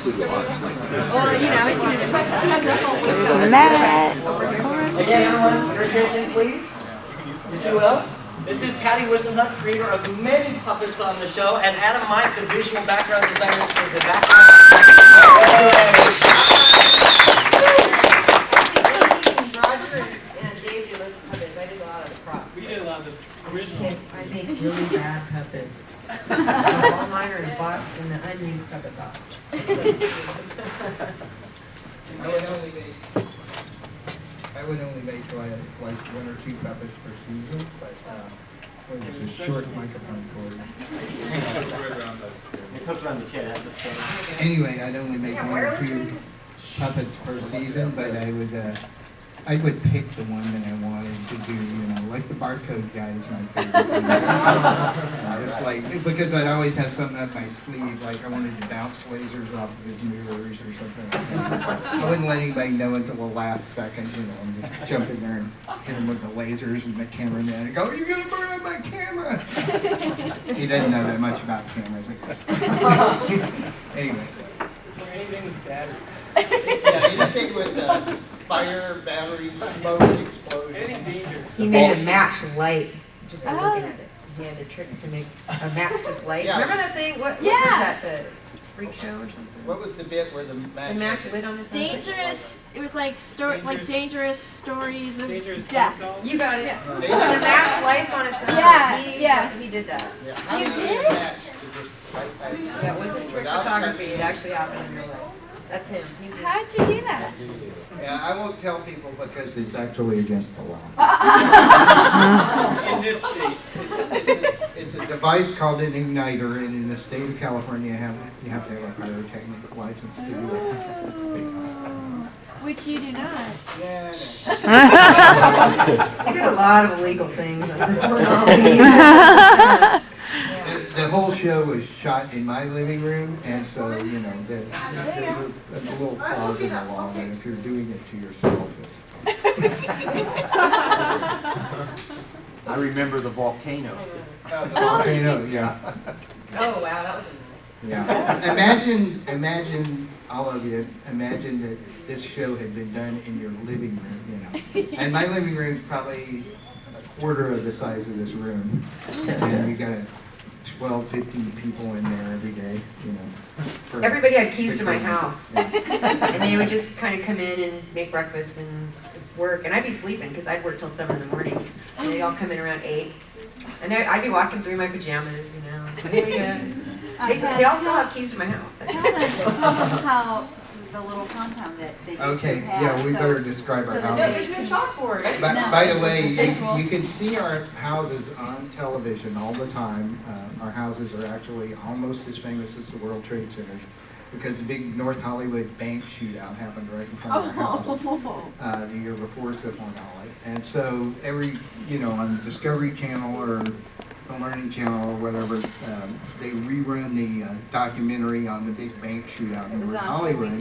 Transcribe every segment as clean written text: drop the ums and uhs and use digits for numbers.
There's Matt. Again, everyone, your attention, please, if you will. This is Patty Wisdomhunt, creator of many puppets on the show, and Adam Mike, the visual background designer for the background. Roger and Dave do list puppets. I did a lot of the props. We did a lot of the original. I make really bad puppets. All mine are in a box in the unused puppet box. I would only make like 1 or 2 puppets per season, but there's a short microphone cord. It's hooked around the chair. That's funny. Anyway, I'd only make 1 or 2 puppets per season, but I would pick the one that I wanted to do, like the barcode guy is my favorite. It's like, because I'd always have something up my sleeve, like I wanted to bounce lasers off of his mirrors or something like that. I wouldn't let anybody know until the last second, and just jump in there and hit him with the lasers and the cameraman and go, "You're gonna burn up my camera!" He doesn't know that much about cameras, I guess. Anyway. Anything with batteries. Yeah, anything with fire, batteries, smoke, explosion. Anything dangerous. He made a match light just by looking at it. He had a trick to make a match just light. Yeah. Remember that thing? What was that? The freak show or something? What was the bit where the The match lit on its own? Dangerous. It was like dangerous stories of Dangerous death. phone You got it. Yeah. The match lights on its own. Yeah, He, yeah. He did that. Yeah, how You do did? match to just light that? That wasn't trick Without photography. touching It actually happened in real life. That's him. He's the How'd you do that? Yeah, I won't tell people because it's actually against the law. in this state. It's a device called an igniter, and in the state of California, you have to have a pyrotechnic license to do it. Which you do not. Yeah, He did a lot of illegal things. The whole show was shot in my living room, and so, there's a little clause in the law that if you're doing it to yourself, I remember the volcano. the volcano, yeah. Oh wow, that was a mess. Yeah. Imagine all of you, imagine that this show had been done in your living room, And my living room is probably a quarter of the size of this room. And you got 12, 15 people in there every day, for Everybody had keys to 6 my hours. house. Yeah. And they would just kind of come in and make breakfast and just work. And I'd be sleeping because I'd work till 7 in the morning. And they'd all come in around 8. And I'd be walking through my pajamas, Hey guys. They all still have keys to my house. Tell them how the little compound that you Okay, two have. yeah, we better describe our No, house. there's no chalkboard. By the way, you Visuals. can see our houses on television all the time. Our houses are actually almost as famous as the World Trade Centers because the big North Hollywood bank shootout happened right in front of our house the year before Sifl and Olly. And so on Discovery Channel or the Learning Channel or whatever, they rerun the documentary on the big bank shootout in North Hollywood.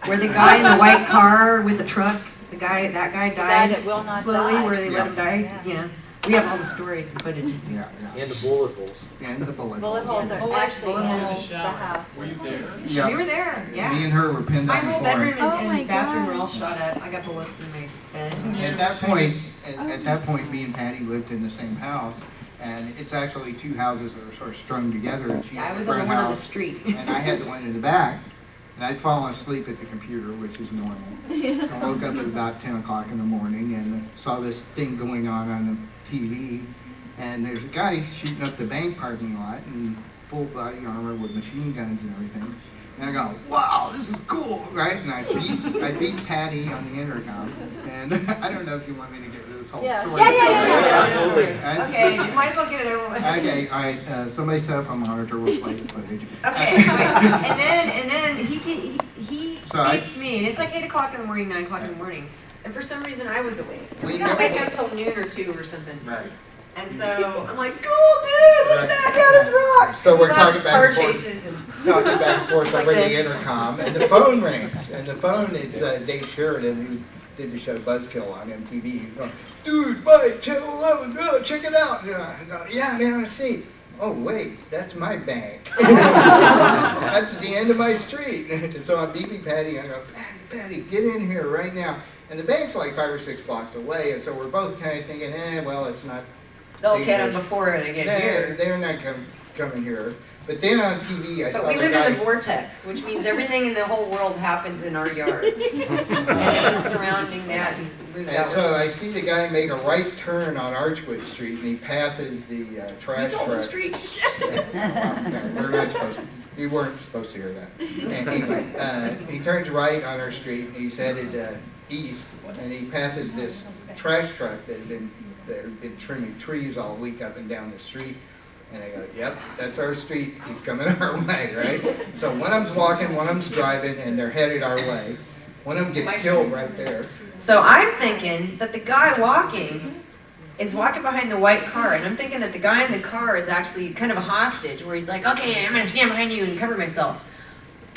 Where the guy in the white car with the truck, that guy died that will not slowly, die. where they let him die. Yeah. We have all the stories and footage. Yeah. And the bullet holes. And the bullet Bullet holes are Oh, actually bullet in holes. the house. Were you there? Yeah. We were there, Me yeah. and her were pinned My on the whole floor. bedroom Oh and my bathroom were all gosh. shot up. I got bullets in my bed. At that point, me and Patty lived in the same house, and it's actually 2 houses that are sort of strung together. And she I had was the on the front one on the house, street. and I had the one in the back. And I'd fallen asleep at the computer, which is normal. I woke up at about 10 o'clock in the morning and saw this thing going on the TV. And there's a guy shooting up the bank parking lot in full body armor with machine guns and everything. And I go, wow, this is cool, right? And I beat Patty on the intercom. And I don't know if you want me to get into this whole Yeah. story. Absolutely. Okay, you might as well get it over with. Okay, all right. Somebody set up a monitor. We'll play the footage. Okay, and then he So I- beeps me, and it's like 8 o'clock in the morning, 9 o'clock in the morning. And for some reason, I was awake. Well, We you don't know- wake up till noon or 2 or something. Right. And so I'm like, cool, dude, look at that, God, this rocks. So we're Lots talking of back car and forth. chases and Talking back and forth Like over the this. intercom, and the phone rings. And the phone, it's Dave Sheridan, who did the show Buzzkill on MTV. He's going, dude, Mike, Channel 11, check it out. And I go, yeah, man, I see. oh wait, that's my bank. That's the end of my street. And so I'm beeping Patty, and I go, Patty, get in here right now. And the bank's like 5 or 6 blocks away, and so we're both kind of thinking, well, it's not. They'll get them before they get here. They're not coming here. But then on TV, I saw But we the live guy. in the vortex, which means everything in the whole world happens in our yard. And surrounding that moves And out. so I see the guy make a right turn on Archwood Street, and he passes the trash You told the truck. street. No, we're not supposed to. You weren't supposed to hear that. And anyway, he turns right on our street, and he's headed east, and he passes this trash truck that had been trimming trees all week up and down the street. And I go, yep, that's our street. He's coming our way, right? So one of them's walking, one of them's driving, and they're headed our way. One of them gets killed right there. So I'm thinking that the guy walking is walking behind the white car, and I'm thinking that the guy in the car is actually kind of a hostage, where he's like, okay, I'm going to stand behind you and cover myself.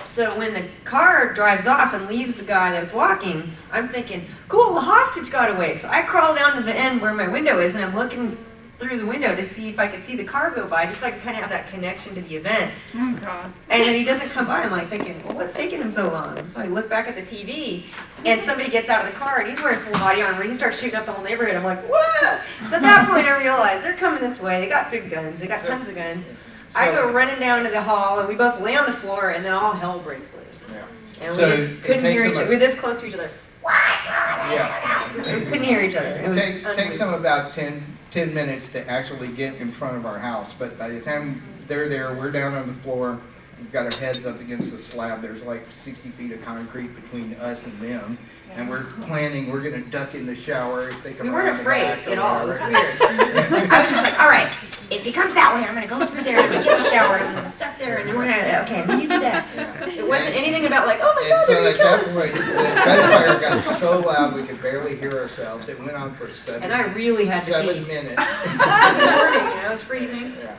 So when the car drives off and leaves the guy that's walking, I'm thinking, cool, the hostage got away. So I crawl down to the end where my window is, and I'm looking through the window to see if I could see the car go by, just so I could kind of have that connection to the event. Oh, God. And then he doesn't come by. I'm like thinking, well, what's taking him so long? So I look back at the TV, and somebody gets out of the car, and he's wearing full body armor, and he starts shooting up the whole neighborhood. I'm like, whoa! So at that point, I realized they're coming this way. They got big guns. They got tons of guns. I go running down to the hall, and we both lay on the floor, and then all hell breaks loose. Yeah. And So we just it couldn't takes hear each them other. We were this close to each other. Yeah. We couldn't hear each other. It was Takes them about 10 minutes to actually get in front of our house, but by the time they're there, we're down on the floor, we've got our heads up against the slab, there's like 60 feet of concrete between us and them, and we're planning, we're gonna duck in the shower if they come We around weren't the afraid back or at all. It was whatever. weird. I was just like, all right, if he comes that way, I'm going to go through there, I'm going to get a shower, and duck there, and then we're going to, okay, and then you do that. Yeah. It wasn't anything about like, oh my And God, so they're at going to that kill us. point, the gunfire got so loud we could barely hear ourselves. It went on for And I really had to 7 pee. minutes. It was morning, and I was freezing. Yeah.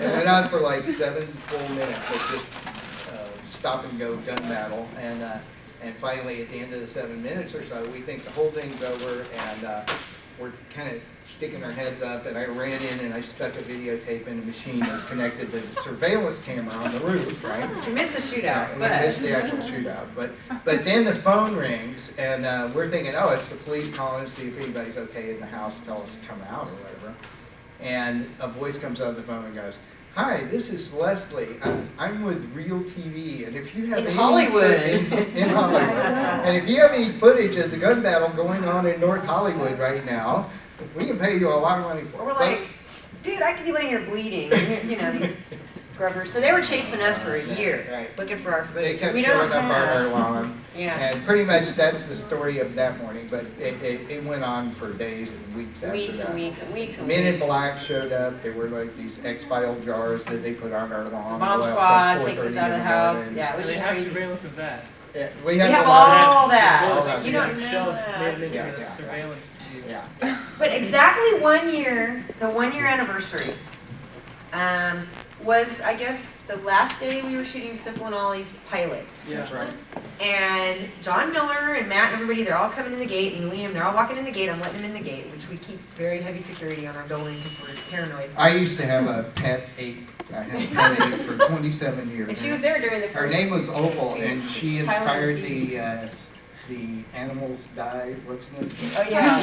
It went on for like 7 full minutes of just stop and go gun battle, and finally at the end of the 7 minutes or so, we think the whole thing's over, and we're kind of sticking our heads up, and I ran in and I stuck a videotape in a machine that was connected to the surveillance camera on the roof, right? You missed the shootout, We but missed the actual shootout, but then the phone rings, and we're thinking, oh, it's the police calling to see if anybody's okay in the house, tell us to come out or whatever. And a voice comes out of the phone and goes, hi, this is Leslie. I'm with Real TV, and if you have In any Hollywood. in Hollywood, and if you have any footage of the gun battle going on in North Hollywood right now, we can pay you a lot of money for it. we're like, dude, I could be laying here bleeding. You know, these grubbers. So they were chasing us for a year, Right. looking for our They footage. kept We showing don't up on our have. lawn. Yeah. And pretty much that's the story of that morning, but it went on for days and weeks after Weeks that. and weeks and weeks and Men in weeks. Black showed up. There were like these X-File jars that they put on our lawn. Bomb left squad at takes us 4:30 out of the in house. morning. Yeah, it was They just have crazy. surveillance of that. Yeah, We have all all that. that. You don't know Shells that. made it Yeah, into yeah. surveillance. Yeah. But exactly 1 year, the 1 year anniversary, was, I guess, the last day we were shooting Sifl and Olly's pilot. That's right. And John Miller and Matt and everybody, they're all coming in the gate, and Liam, they're all walking in the gate. I'm letting them in the gate, which we keep very heavy security on our building because we're paranoid. I used to have a pet ape. I had a pet ape for 27 years. And she was there during the Her first. name was Opal, and she inspired Pilot the animals died. What's the name? Oh yeah,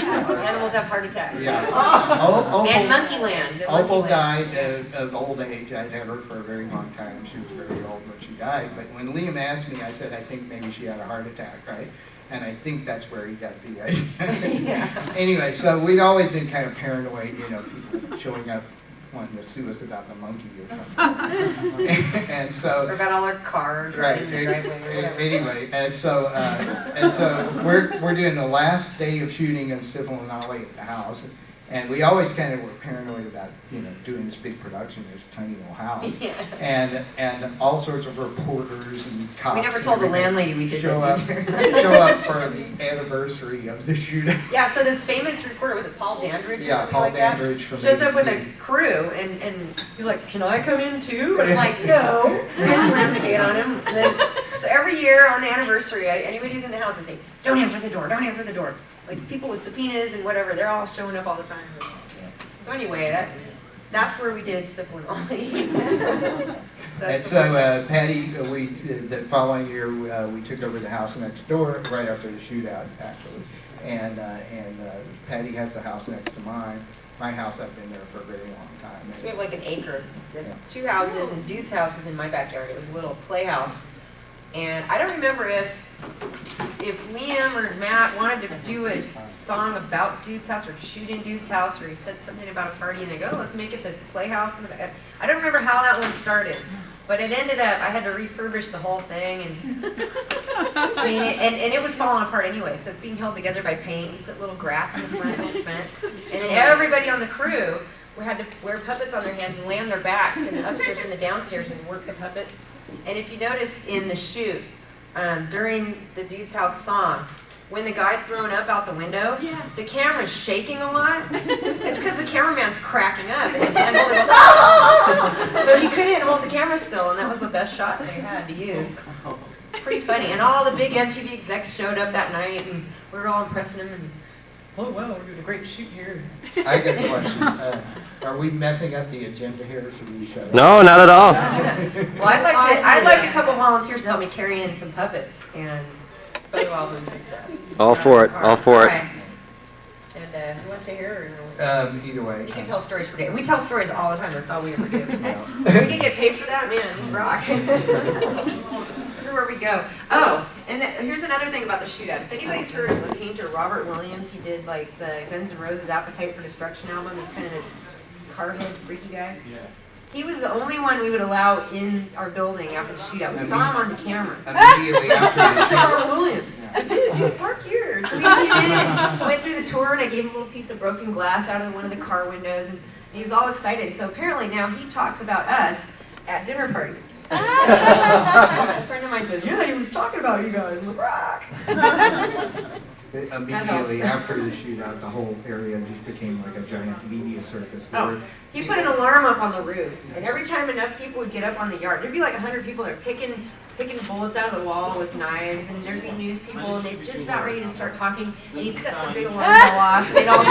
animals have heart attacks. Yeah. And Monkeyland. Opal Monkeyland. died of old age. I'd had her for a very long time. She was very old when she died. But when Liam asked me, I said, I think maybe she had a heart attack, right? And I think that's where he got the idea. Yeah. Anyway, so we'd always been kind of paranoid, you know, people showing up wanting to sue us about the monkey or something. And Or so, about all our cars right, in the driveway or whatever. anyway, and so we're doing the last day of shooting in Sifl and Olly at the house. And we always kind of were paranoid about, you know, doing this big production in this tiny little house. Yeah. And all sorts of reporters and cops. We never and told the everything landlady we did show this up, either. show up for the anniversary of the shooting. Yeah, so this famous reporter, was it Paul Dandridge or Yeah, something Paul like that? Dandridge from Shows up with a ABC. crew, and he's like, can I come in too? And I'm like, no. I slammed the gate on him. And then, so every year on the anniversary, anybody who's in the house, I say, don't answer the door, don't answer the door. Like people with subpoenas and whatever, they're all showing up all the time. So anyway, that's where we did Sifl and Olly. And so, Patty, the following year, we took over the house next door, right after the shootout, actually. And Patty has the house next to mine. My house, I've been there for a very long time. So we have like an acre. The Yeah. 2 houses, and Dude's house is in my backyard. It was a little playhouse. And I don't remember if Liam or Matt wanted to do a song about Dude's house or shoot in Dude's house, or he said something about a party and they go, oh, let's make it the playhouse. I don't remember how that one started, but it ended up, I had to refurbish the whole thing and paint it, and it was falling apart anyway, so it's being held together by paint. You put little grass in the front, little fence, and then everybody on the crew had to wear puppets on their hands and lay on their backs in the upstairs and the downstairs and work the puppets. And if you notice in the shoot, during the Dude's house song, when the guy's throwing up out the window, the camera's shaking a lot. It's because the cameraman's cracking up and his hand holding up. So he couldn't hold the camera still, and that was the best shot they had to use. Pretty funny. And all the big MTV execs showed up that night, and we were all impressing them. And, Oh, wow, we're doing a great shoot here. I got a question. Are we messing up the agenda here? Should we shut up? No, not at all. well, I'd like a couple volunteers to help me carry in some puppets and photo albums and stuff. All for it. All for it. Right. And you want to stay here? Or Either way. you can tell stories for days. We tell stories all the time. That's all we ever do. We can get paid for that, man. We rock. Everywhere we go. Oh, and here's another thing about the shootout. If anybody's heard of the painter Robert Williams, he did like the Guns N' Roses Appetite for Destruction album. He's kind of this carhead, freaky guy. Yeah. He was the only one we would allow in our building after the shootout. We saw him on the camera. Immediately after That's the Robert Williams. Dude, park here. So we came in and went through the tour, and I gave him a little piece of broken glass out of one of the car windows, and he was all excited. So apparently now he talks about us at dinner parties. So, a friend of mine says, yeah, he was talking about you guys. I'm like, rock. Immediately after the shootout, the whole area just became like a giant media circus. Oh, he put an alarm up on the roof, and every time enough people would get up on the yard, there'd be like 100 people there picking bullets out of the wall with knives, and there'd be news people, and they're just about ready to start talking, and he'd set the big alarm bell off. They'd all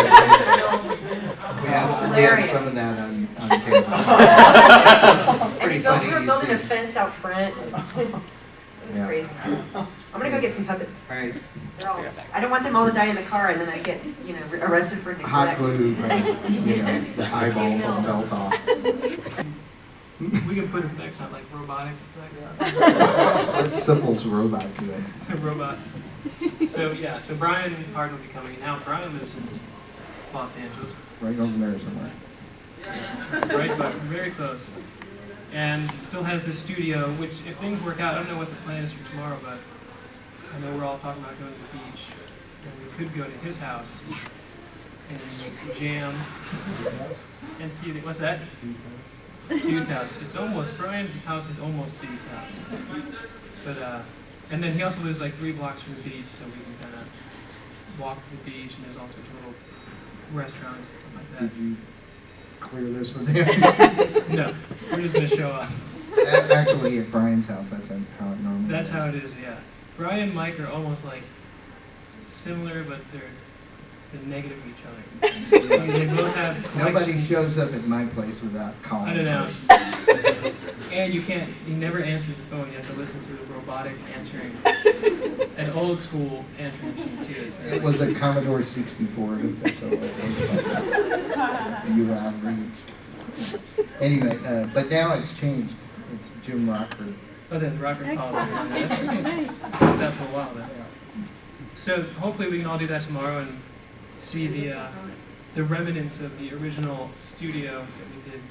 We have some of that on camera. And we were building a fence out front. It was crazy. I'm gonna go get some puppets. All right. I don't want them all to die in the car, and then I get, arrested for neglect. Hot glue, the eyeballs will melt off. We can put effects on, like robotic effects. Let Sifl's robot do it. Robot. So Brian Hard will be coming in. Now Brian lives in Los Angeles. Right over there somewhere. Right, but very close. And still has the studio, which if things work out, I don't know what the plan is for tomorrow, but I know we're all talking about going to the beach. And we could go to his house and jam and see what's that? Dude's house. It's almost, Brian's house is almost Dude's house. But, and then he also lives like 3 blocks from the beach, so we can kind of walk to the beach, and there's all sorts of little restaurants and stuff like that. Did you clear this with him? No, we're just going to show up. Actually, at Brian's house, that's how it normally That's is. how it is, yeah. Brian and Mike are almost like similar, but they're negative of each other. They both have Nobody collections. shows up at my place without calling. Unannounced. And he never answers the phone. You have to listen to the robotic answering, an old school answering machine too. So. It was a Commodore 64. That's all it was. You were outreached. Anyway, but now it's changed. It's Jim Rockford. Oh, then Rocker calls. That's okay. That's for a while then. So hopefully we can all do that tomorrow and see the remnants of the original studio that we did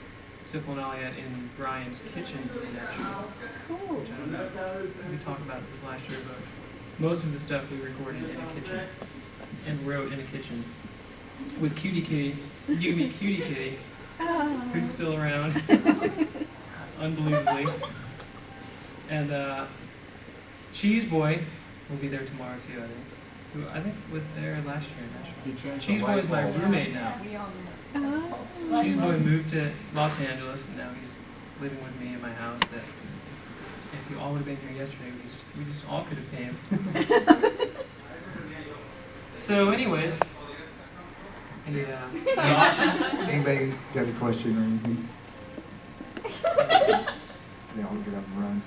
Sifl and Olly in Brian's kitchen. Cool. Which I don't know. We talked about this last year, but most of the stuff we recorded in a kitchen and wrote in a kitchen with Cutie Kitty, Yumi Cutie Kitty, who's still around, unbelievably. And Cheese Boy will be there tomorrow too, I think. Who I think was there last year in Nashville. Cheese Boy is my roommate now. Cheese Boy moved to Los Angeles, and now he's living with me in my house. That if you all would have been here yesterday, we just all could have came. So, anyways, Any thoughts? Anybody got a question or anything? They all get up and run.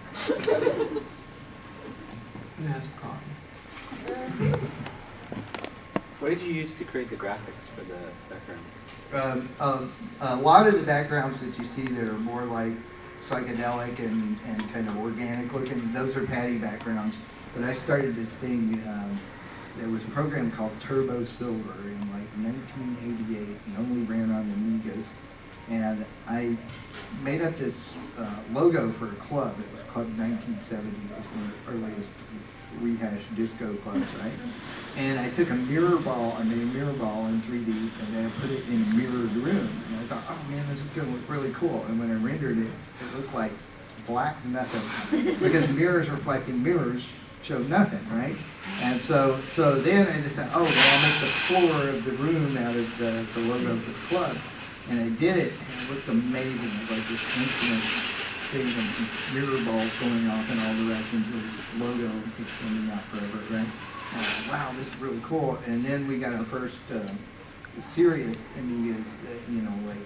I'm gonna have some coffee. What did you use to create the graphics for the backgrounds? A lot of the backgrounds that you see there are more like psychedelic and kind of organic looking. Those are Patty backgrounds. But I started this thing, there was a program called Turbo Silver in like 1988 and only ran on Amigas. And I made up this logo for a club. It was Club 1970. It was one of the earliest rehashed disco clubs, right? And I took a mirror ball, I made a mirror ball in 3D, and then I put it in a mirrored room. And I thought, oh man, this is going to look really cool. And when I rendered it, it looked like black nothing. Because mirrors reflecting mirrors show nothing, right? And so then I decided, oh, well, I'll make the floor of the room out of the logo for the club. And I did it, and it looked amazing. It was like this infinite thing of mirror balls going off in all directions with this logo extending out forever, right? And I thought, wow, this is really cool. And then we got our first serious Amigas, like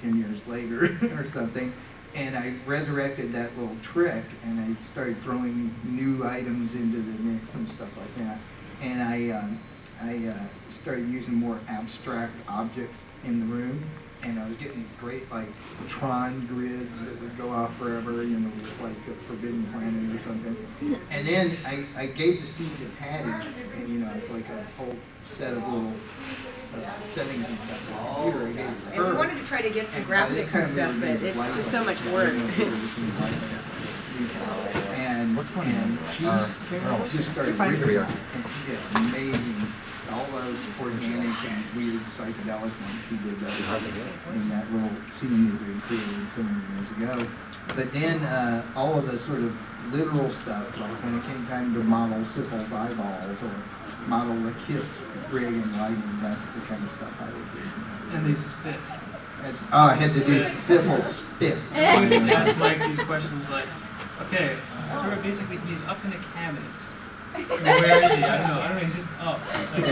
10 years later or something. And I resurrected that little trick, and I started throwing new items into the mix and stuff like that. And I started using more abstract objects in the room. And I was getting these great, like, Tron grids that would go off forever, like a Forbidden Planet or something. And then I gave the seed to Patty, and, it's like a whole set of little settings and stuff on the computer. I gave it to her. And we wanted to try to get some graphics and stuff, but it's just so much work. And what's going on? She's just started ripping, and she did amazing. All those organic and weird psychedelic ones she did in that little scene that we created so many years ago. But then all of the sort of literal stuff, like when it came time to model Sifl's eyeballs or model the kiss rig and lighting, that's the kind of stuff I would do. And they spit. I had to do Sifl spit. I wanted to ask Mike these questions like, okay, so basically he's up in the cabinets. Where is he? I don't know. He's just up. Like,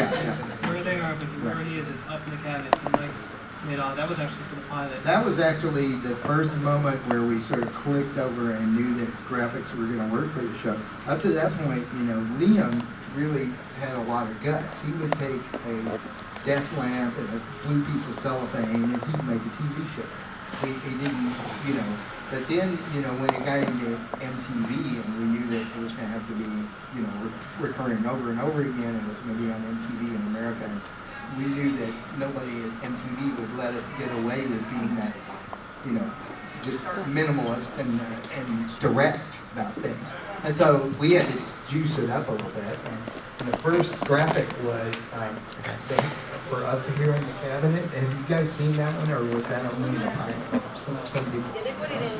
where they are, but where he is up in the cabinets. And that was actually for the pilot. That was actually the first moment where we sort of clicked over and knew that graphics were going to work for the show. Up to that point, Liam really had a lot of guts. He would take a desk lamp and a blue piece of cellophane and he'd make a TV show. He didn't, but then, when it got into MTV and we knew that it was going to have to be, recurring over and over again, and it was going to be on MTV in America, we knew that nobody at MTV would let us get away with being that, just minimalist and direct about things. And so we had to juice it up a little bit. And the first graphic was for Up Here in the Cabinet. Have you guys seen that one, or was that only in the pilot? Some people. Yeah, they put it in.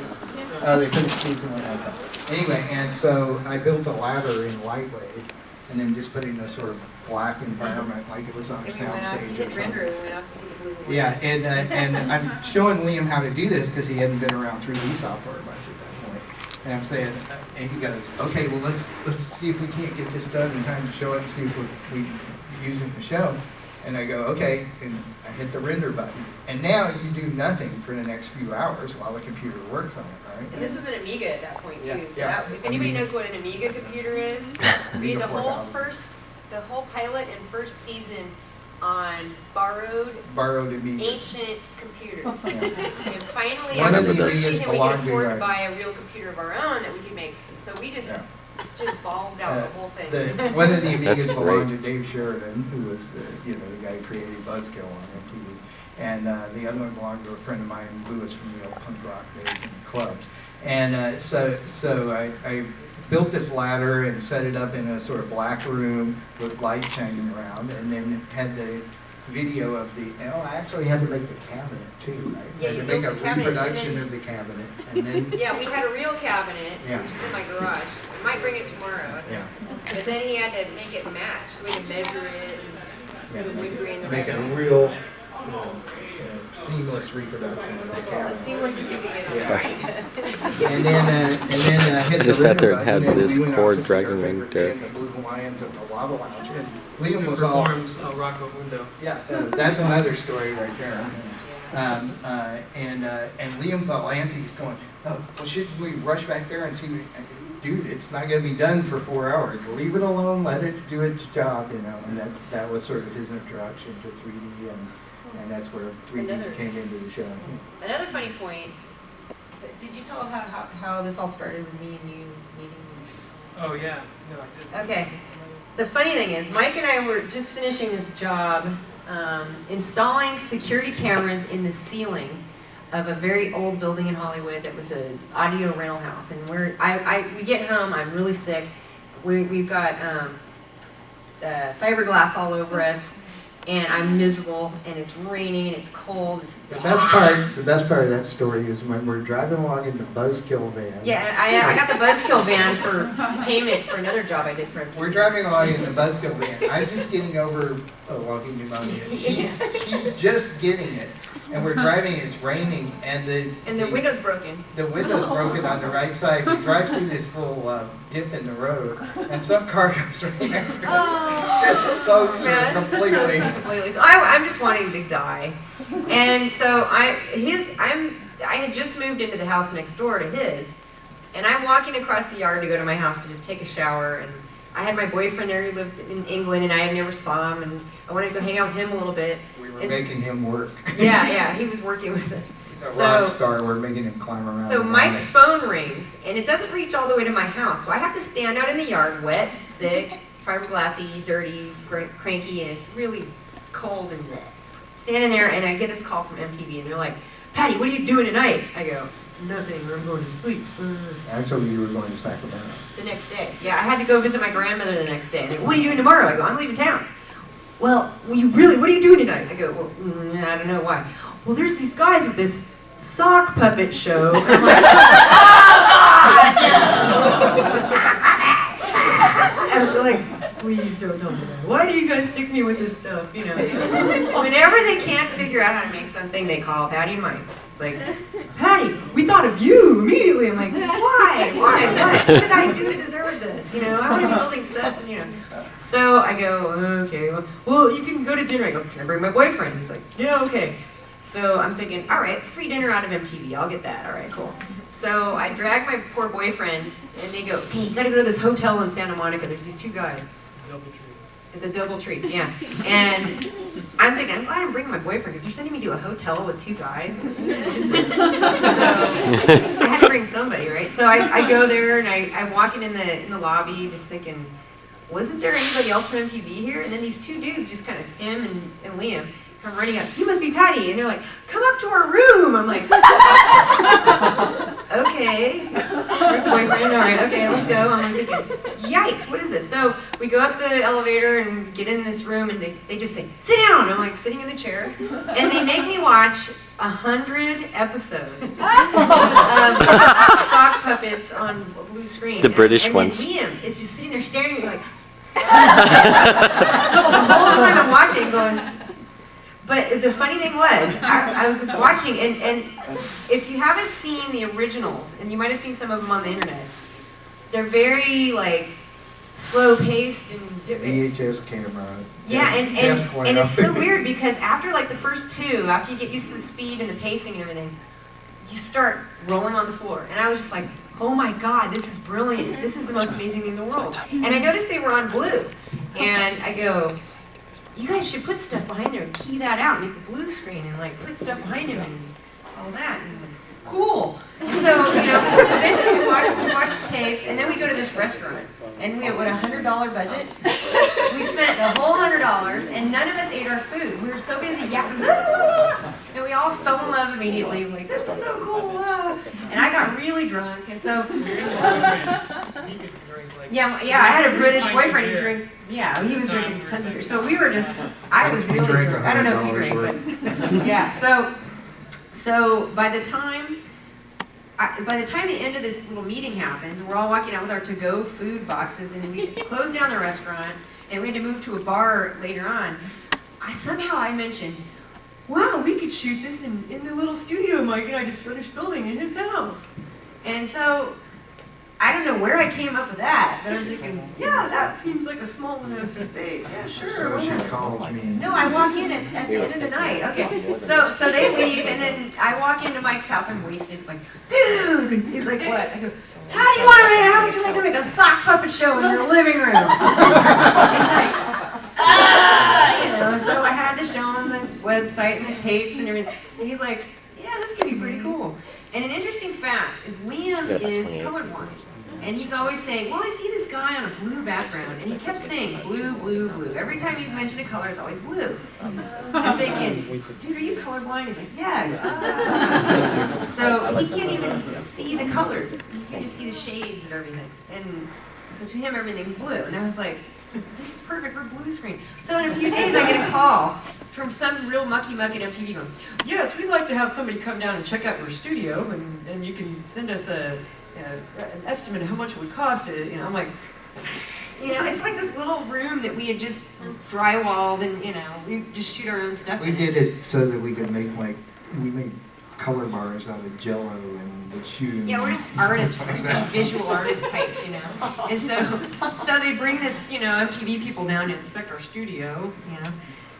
Oh, they put it in season 1. Okay. Anyway, and so I built a ladder in Lightwave, and then just put it in a sort of black environment, like it was on a soundstage or something. We went out to see the blue. Yeah, and I'm showing Liam how to do this because he hadn't been around 3D software much at that point. And I'm saying, and he goes, okay, well let's see if we can't get this done in time to show it and see if we use it in the show. And I go, okay, and I hit the render button. And now you do nothing for the next few hours while the computer works on it, right? And this was an Amiga at that point too. Yeah, So yeah. that, if anybody knows what an Amiga computer is, read the whole pilot and first season on borrowed Amigas. ancient computers. Yeah. And finally, One of after the we Amigas we could belonged to afford to our- buy a real computer of our own that we could make. So we just balls out the whole thing. One of the That's Amigas belonged to great. Dave Sheridan, who was the guy who created Buzzkill on MTV, and the other one belonged to a friend of mine, Lewis, from the old punk rock days and clubs. And so I built this ladder and set it up in a sort of black room with light shining around, and then had the video of I actually had to make the cabinet too, right? Yeah, I had you to make a built the cabinet, and reproduction then- of the cabinet, and then Yeah, we had a real cabinet, Yeah. which is in my garage. I might bring it tomorrow. yeah, But then he had to make it match, so we had to measure it and put the wood grain. make it a real seamless reproduction of the camera. As seamless as you can get on Sorry. And then hit I just the sat there rhythm and had button, this we went cord off to see our dragging me favorite to- band, the Blue Hawaiians at the Lava Lounge. And Liam Who was all, performs El Rocco Mundo. yeah, that's another story right there. And Liam's all antsy. He's going, oh, well, shouldn't we rush back there and see? Dude, it's not going to be done for 4 hours. Leave it alone. Let it do its job, you know. And that was sort of his introduction to 3D, and that's where 3D came into the show. Another funny point. Did you tell how this all started with me and you meeting? Oh yeah, no, I didn't. Okay. The funny thing is, Mike and I were just finishing this job installing security cameras in the ceiling of a very old building in Hollywood that was an audio rental house. And we get home, I'm really sick. We've got fiberglass all over us, and I'm miserable, and it's raining, and it's cold. The best part of that story is when we're driving along in the Buzzkill van. Yeah, I got the Buzzkill van for payment for another job I did for him. We're driving along in the Buzzkill van. I'm just getting over a walking pneumonia. She's just getting it. And we're driving, it's raining, and the window's broken. The window's broken on the right side. We drive through this little dip in the road, and some car comes right next to us. Just soaks her completely. So I'm just wanting to die. And so I had just moved into the house next door to his, and I'm walking across the yard to go to my house to just take a shower, and I had my boyfriend there, he lived in England, and I had never saw him, and I wanted to go hang out with him a little bit. We were making him work. Yeah, he was working with us. He's a rock star, we're making him climb around. So Mike's phone rings, and it doesn't reach all the way to my house, so I have to stand out in the yard, wet, sick, fiberglassy, dirty, cranky, and it's really cold and wet. Standing there, and I get this call from MTV, and they're like, Patty, what are you doing tonight? I go, nothing, I'm going to sleep. Actually, you were going to Sacramento. The next day. Yeah, I had to go visit my grandmother the next day. And they go, what are you doing tomorrow? I go, I'm leaving town. Well, what are you doing tonight? I go, well, I don't know why. Well, there's these guys with this sock puppet show. And I'm like, and they're like, please don't tell me that. Why do you guys stick me with this stuff? You know. Whenever they can't figure out how to make something, they call Patty and Mike. It's like, Patty, we thought of you immediately. I'm like, why? What did I do to deserve this? You know, I want to be building sets, and you know. So I go, okay, well, you can go to dinner. I go, can I bring my boyfriend? He's like, yeah, okay. So I'm thinking, all right, free dinner out of MTV. I'll get that. All right, cool. So I drag my poor boyfriend, and they go, okay, you got to go to this hotel in Santa Monica. There's these two guys. At the DoubleTree, yeah. And I'm thinking, I'm glad I'm bringing my boyfriend because they're sending me to a hotel with two guys. So I had to bring somebody, right? So I go there and I'm walking in the lobby just thinking, wasn't there anybody else from MTV here? And then these two dudes, just kind of him and Liam, come running up. You must be Patty. And they're like, come up to our room. I'm like, okay. Where's the boyfriend? All right, okay, let's go. I'm like thinking, yikes, what is this? So we go up the elevator and get in this room, and they just say, sit down. I'm like sitting in the chair, and they make me watch 100 episodes of sock puppets on a blue screen. The British and ones. And Liam is just sitting there staring at me like, the whole time I'm watching, going. But the funny thing was, I was just watching, and if you haven't seen the originals, and you might have seen some of them on the internet, they're very, like, slow-paced and different. VHS camera. Yeah, and it's so weird because after, like, the first two, after you get used to the speed and the pacing and everything, you start rolling on the floor. And I was just like, oh my God, this is brilliant. This is the most amazing thing in the world. And I noticed they were on blue. And I go, you guys should put stuff behind there and key that out, make a blue screen, and like put stuff behind him and all that. And cool. And so, you know, eventually we watch the tapes, and then we go to this restaurant, and we had what, $100 budget. We spent the whole $100, and none of us ate our food. We were so busy yapping, and we all fell in love immediately. We're like, this is so cool. And I got really drunk, and so. Yeah, I had a British boyfriend who drank. Yeah, he was drinking tons of beer. So we were just. I was really drunk. I don't know if he drank, but yeah. So by the time the end of this little meeting happens, we're all walking out with our to-go food boxes, and we closed down the restaurant, and we had to move to a bar later on. Somehow I mentioned, wow, we could shoot this in the little studio Mike and I just finished building in his house. And so, I don't know where I came up with that, but I'm thinking, yeah, that seems like a small enough space. Yeah, sure. So she calls me. No, I walk in at the end of the night. Okay, so they leave, and then I walk into Mike's house. I'm wasted. Like, dude, and he's like, what? I go, how do you want to? How would you like to make a sock puppet show in your living room? He's like, So I had to show him the website and the tapes and everything. And he's like, yeah, this could be pretty cool. And an interesting fact is Liam is colorblind. And he's always saying, well, I see this guy on a blue background. And he kept saying blue, blue, blue. Every time he's mentioned a color, it's always blue. I'm thinking, dude, are you colorblind? He's like, yeah. So he can't even see the colors. He can just see the shades and everything. And so to him, everything's blue. And I was like, this is perfect for blue screen. So in a few days, I get a call from some real mucky muck at MTV going, yes, we'd like to have somebody come down and check out your studio, and you can send us an estimate of how much it would cost. I'm like, it's like this little room that we had just drywalled, and we just shoot our own stuff. We did it so that we could make we made color bars out of Jello and would shoot them. Yeah, we're just artists, visual artist types, And so they bring this, MTV people down to inspect our studio,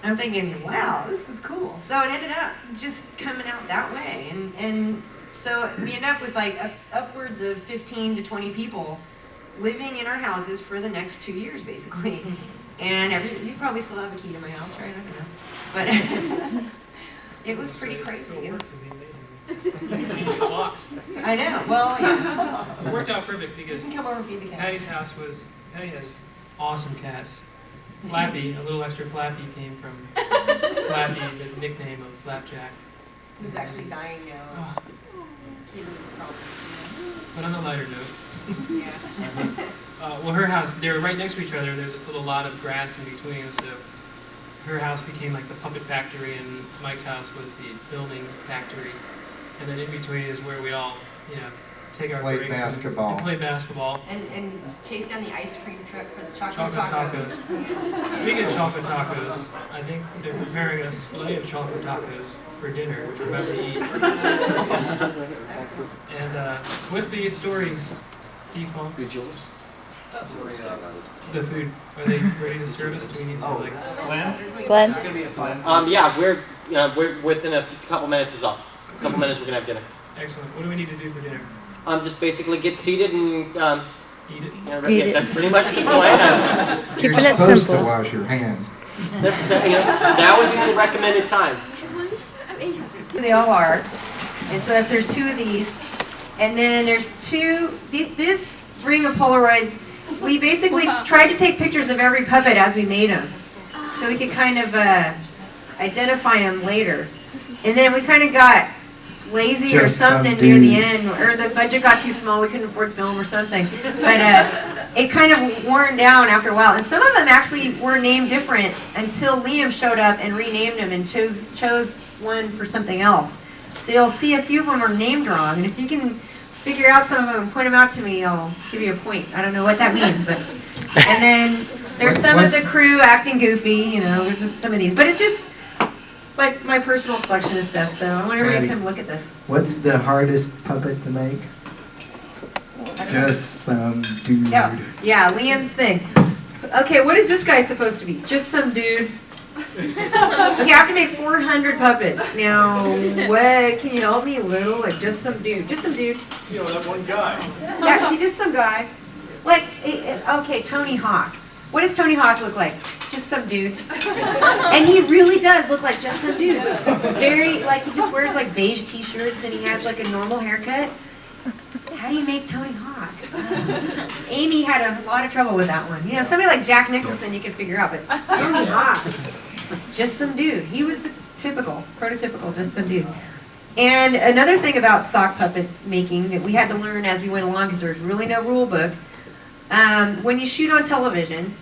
And I'm thinking, wow, this is cool. So it ended up just coming out that way, and so we ended up with like upwards of 15 to 20 people living in our houses for the next 2 years, basically. And you probably still have a key to my house, right? I don't know, but it was pretty crazy. You can change the locks. I know. Well, yeah. It worked out perfect because You can come over and feed the cat. Patty has awesome cats. Flappy, a little extra Flappy came from Flappy, the nickname of Flapjack. Who's actually dying now. Oh. Kidney problems. But on a lighter note, Yeah. well, her house, they were right next to each other. There's this little lot of grass in between, so her house became like the puppet factory, and Mike's house was the filming factory. And then in between is where we all, take our Play breaks basketball. and play basketball. And chase down the ice cream truck for the chocolate Chocolate tacos. tacos. Speaking of chocolate tacos, I think they're preparing a display of chocolate tacos for dinner, which we're about to eat. And what's the story, Default? Visuals. The food. Are they ready to serve us? Do we need to blend? Glenn? It's gonna be a fun. Yeah, we're within a couple minutes is up. A couple minutes we're gonna have dinner. Excellent. What do we need to do for dinner? Just basically get seated and Eat it. Eat it. that's pretty much the plan. Keeping You're it supposed to simple. wash your hands. That would be the recommended time. They all are. And so there's 2 of these. And then there's 2, this ring of Polaroids, we basically tried to take pictures of every puppet as we made them. So we could kind of identify them later. And then we kind of got lazy or Just some something near the dude. end, or the budget got too small, we couldn't afford film or something. But it kind of worn down after a while. And some of them actually were named different until Liam showed up and renamed them and chose one for something else. So you'll see a few of them are named wrong. And if you can figure out some of them and point them out to me, I'll give you a point. I don't know what that means, but. And then there's some of the crew acting goofy, there's just some of these. But it's just like my personal collection of stuff, so I want everybody to come look at this. What's the hardest puppet to make? Just some dude. Yeah, Liam's thing. Okay, what is this guy supposed to be? Just some dude. Okay, I have to make 400 puppets. Now, what, can you help me a little? Like, just some dude. Just some dude. That one guy. Yeah, he's just some guy. Like, okay, Tony Hawk. What does Tony Hawk look like? Just some dude. And he really does look like just some dude. Very, like, he just wears, like, beige t-shirts and he has, like, a normal haircut. How do you make Tony Hawk? Amy had a lot of trouble with that one. Somebody like Jack Nicholson you could figure out, but Tony Hawk, just some dude. He was the prototypical, just some dude. And another thing about sock puppet making that we had to learn as we went along, because there was really no rule book, when you shoot on television,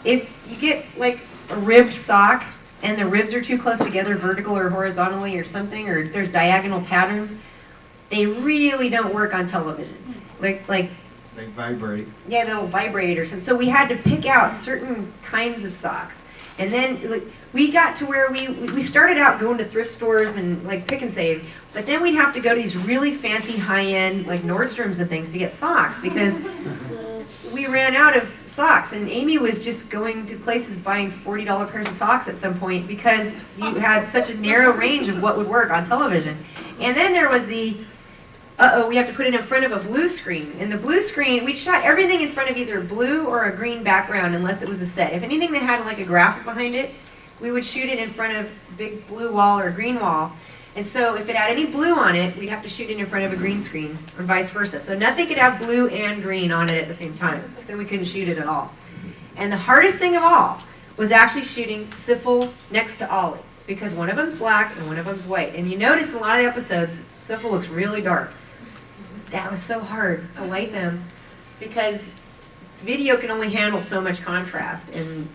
if you get like a ribbed sock and the ribs are too close together, vertical or horizontally or something, or there's diagonal patterns, they really don't work on television. Like They vibrate. Yeah, they'll vibrate or something. So we had to pick out certain kinds of socks. And then like, we got to where we started out going to thrift stores and like pick and save, but then we'd have to go to these really fancy high-end like Nordstroms and things to get socks because we ran out of socks. And Amy was just going to places buying $40 pairs of socks at some point because you had such a narrow range of what would work on television. And then there was the we have to put it in front of a blue screen. And the blue screen, we shot everything in front of either a blue or a green background unless it was a set. If anything that had like a graphic behind it, we would shoot it in front of a big blue wall or a green wall. And so if it had any blue on it, we'd have to shoot it in front of a green screen or vice versa. So nothing could have blue and green on it at the same time, because then we couldn't shoot it at all. And the hardest thing of all was actually shooting Sifl next to Olly, because one of them's black and one of them's white. And you notice in a lot of the episodes, Sifl looks really dark. That was so hard to light them because video can only handle so much contrast, and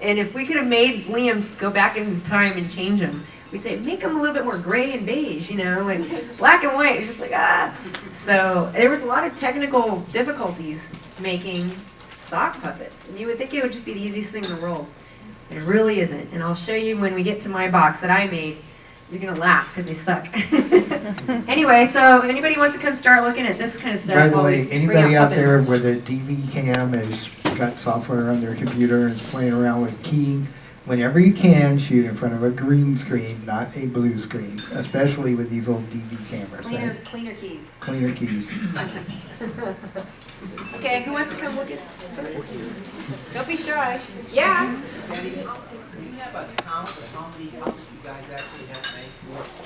and if we could have made Liam go back in time and change him, we'd say make him a little bit more gray and beige, you know, and black and white. It was just like So there was a lot of technical difficulties making sock puppets, and you would think it would just be the easiest thing in the world. It really isn't, and I'll show you when we get to my box that I made. You're going to laugh because they suck. Anyway, so anybody wants to come start looking at this kind of stuff? By the way, anybody out there with a DV cam has got software on their computer and is playing around with keying, whenever you can, shoot in front of a green screen, not a blue screen, especially with these old DV cameras. Cleaner keys. Cleaner keys. Okay, who wants to come look at this? Don't be shy. Yeah. Do you have a count of how many puppets you guys actually have made?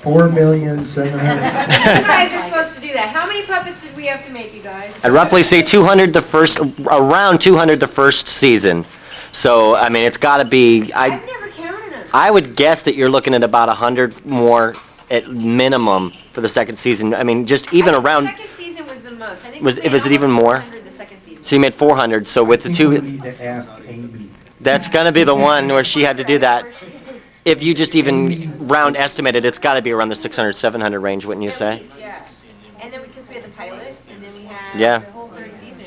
4,700,000. You guys are supposed to do that. How many puppets did we have to make, you guys? I'd roughly say 200 around 200 the first season. So, I mean, it's got to be, I've never counted them. I would guess that you're looking at about 100 more at minimum for the second season. I mean, just even around. The second season was the most. I think Was it even almost more? 400 the second season. So you made 400. So with the You two, need to ask Amy. that's going to be the one where she had to do that. If you just even round estimated, it's got to be around the 600, 700 range, wouldn't you At say? least, yeah. And then because we had the pilot, and then we had Yeah. the whole third season.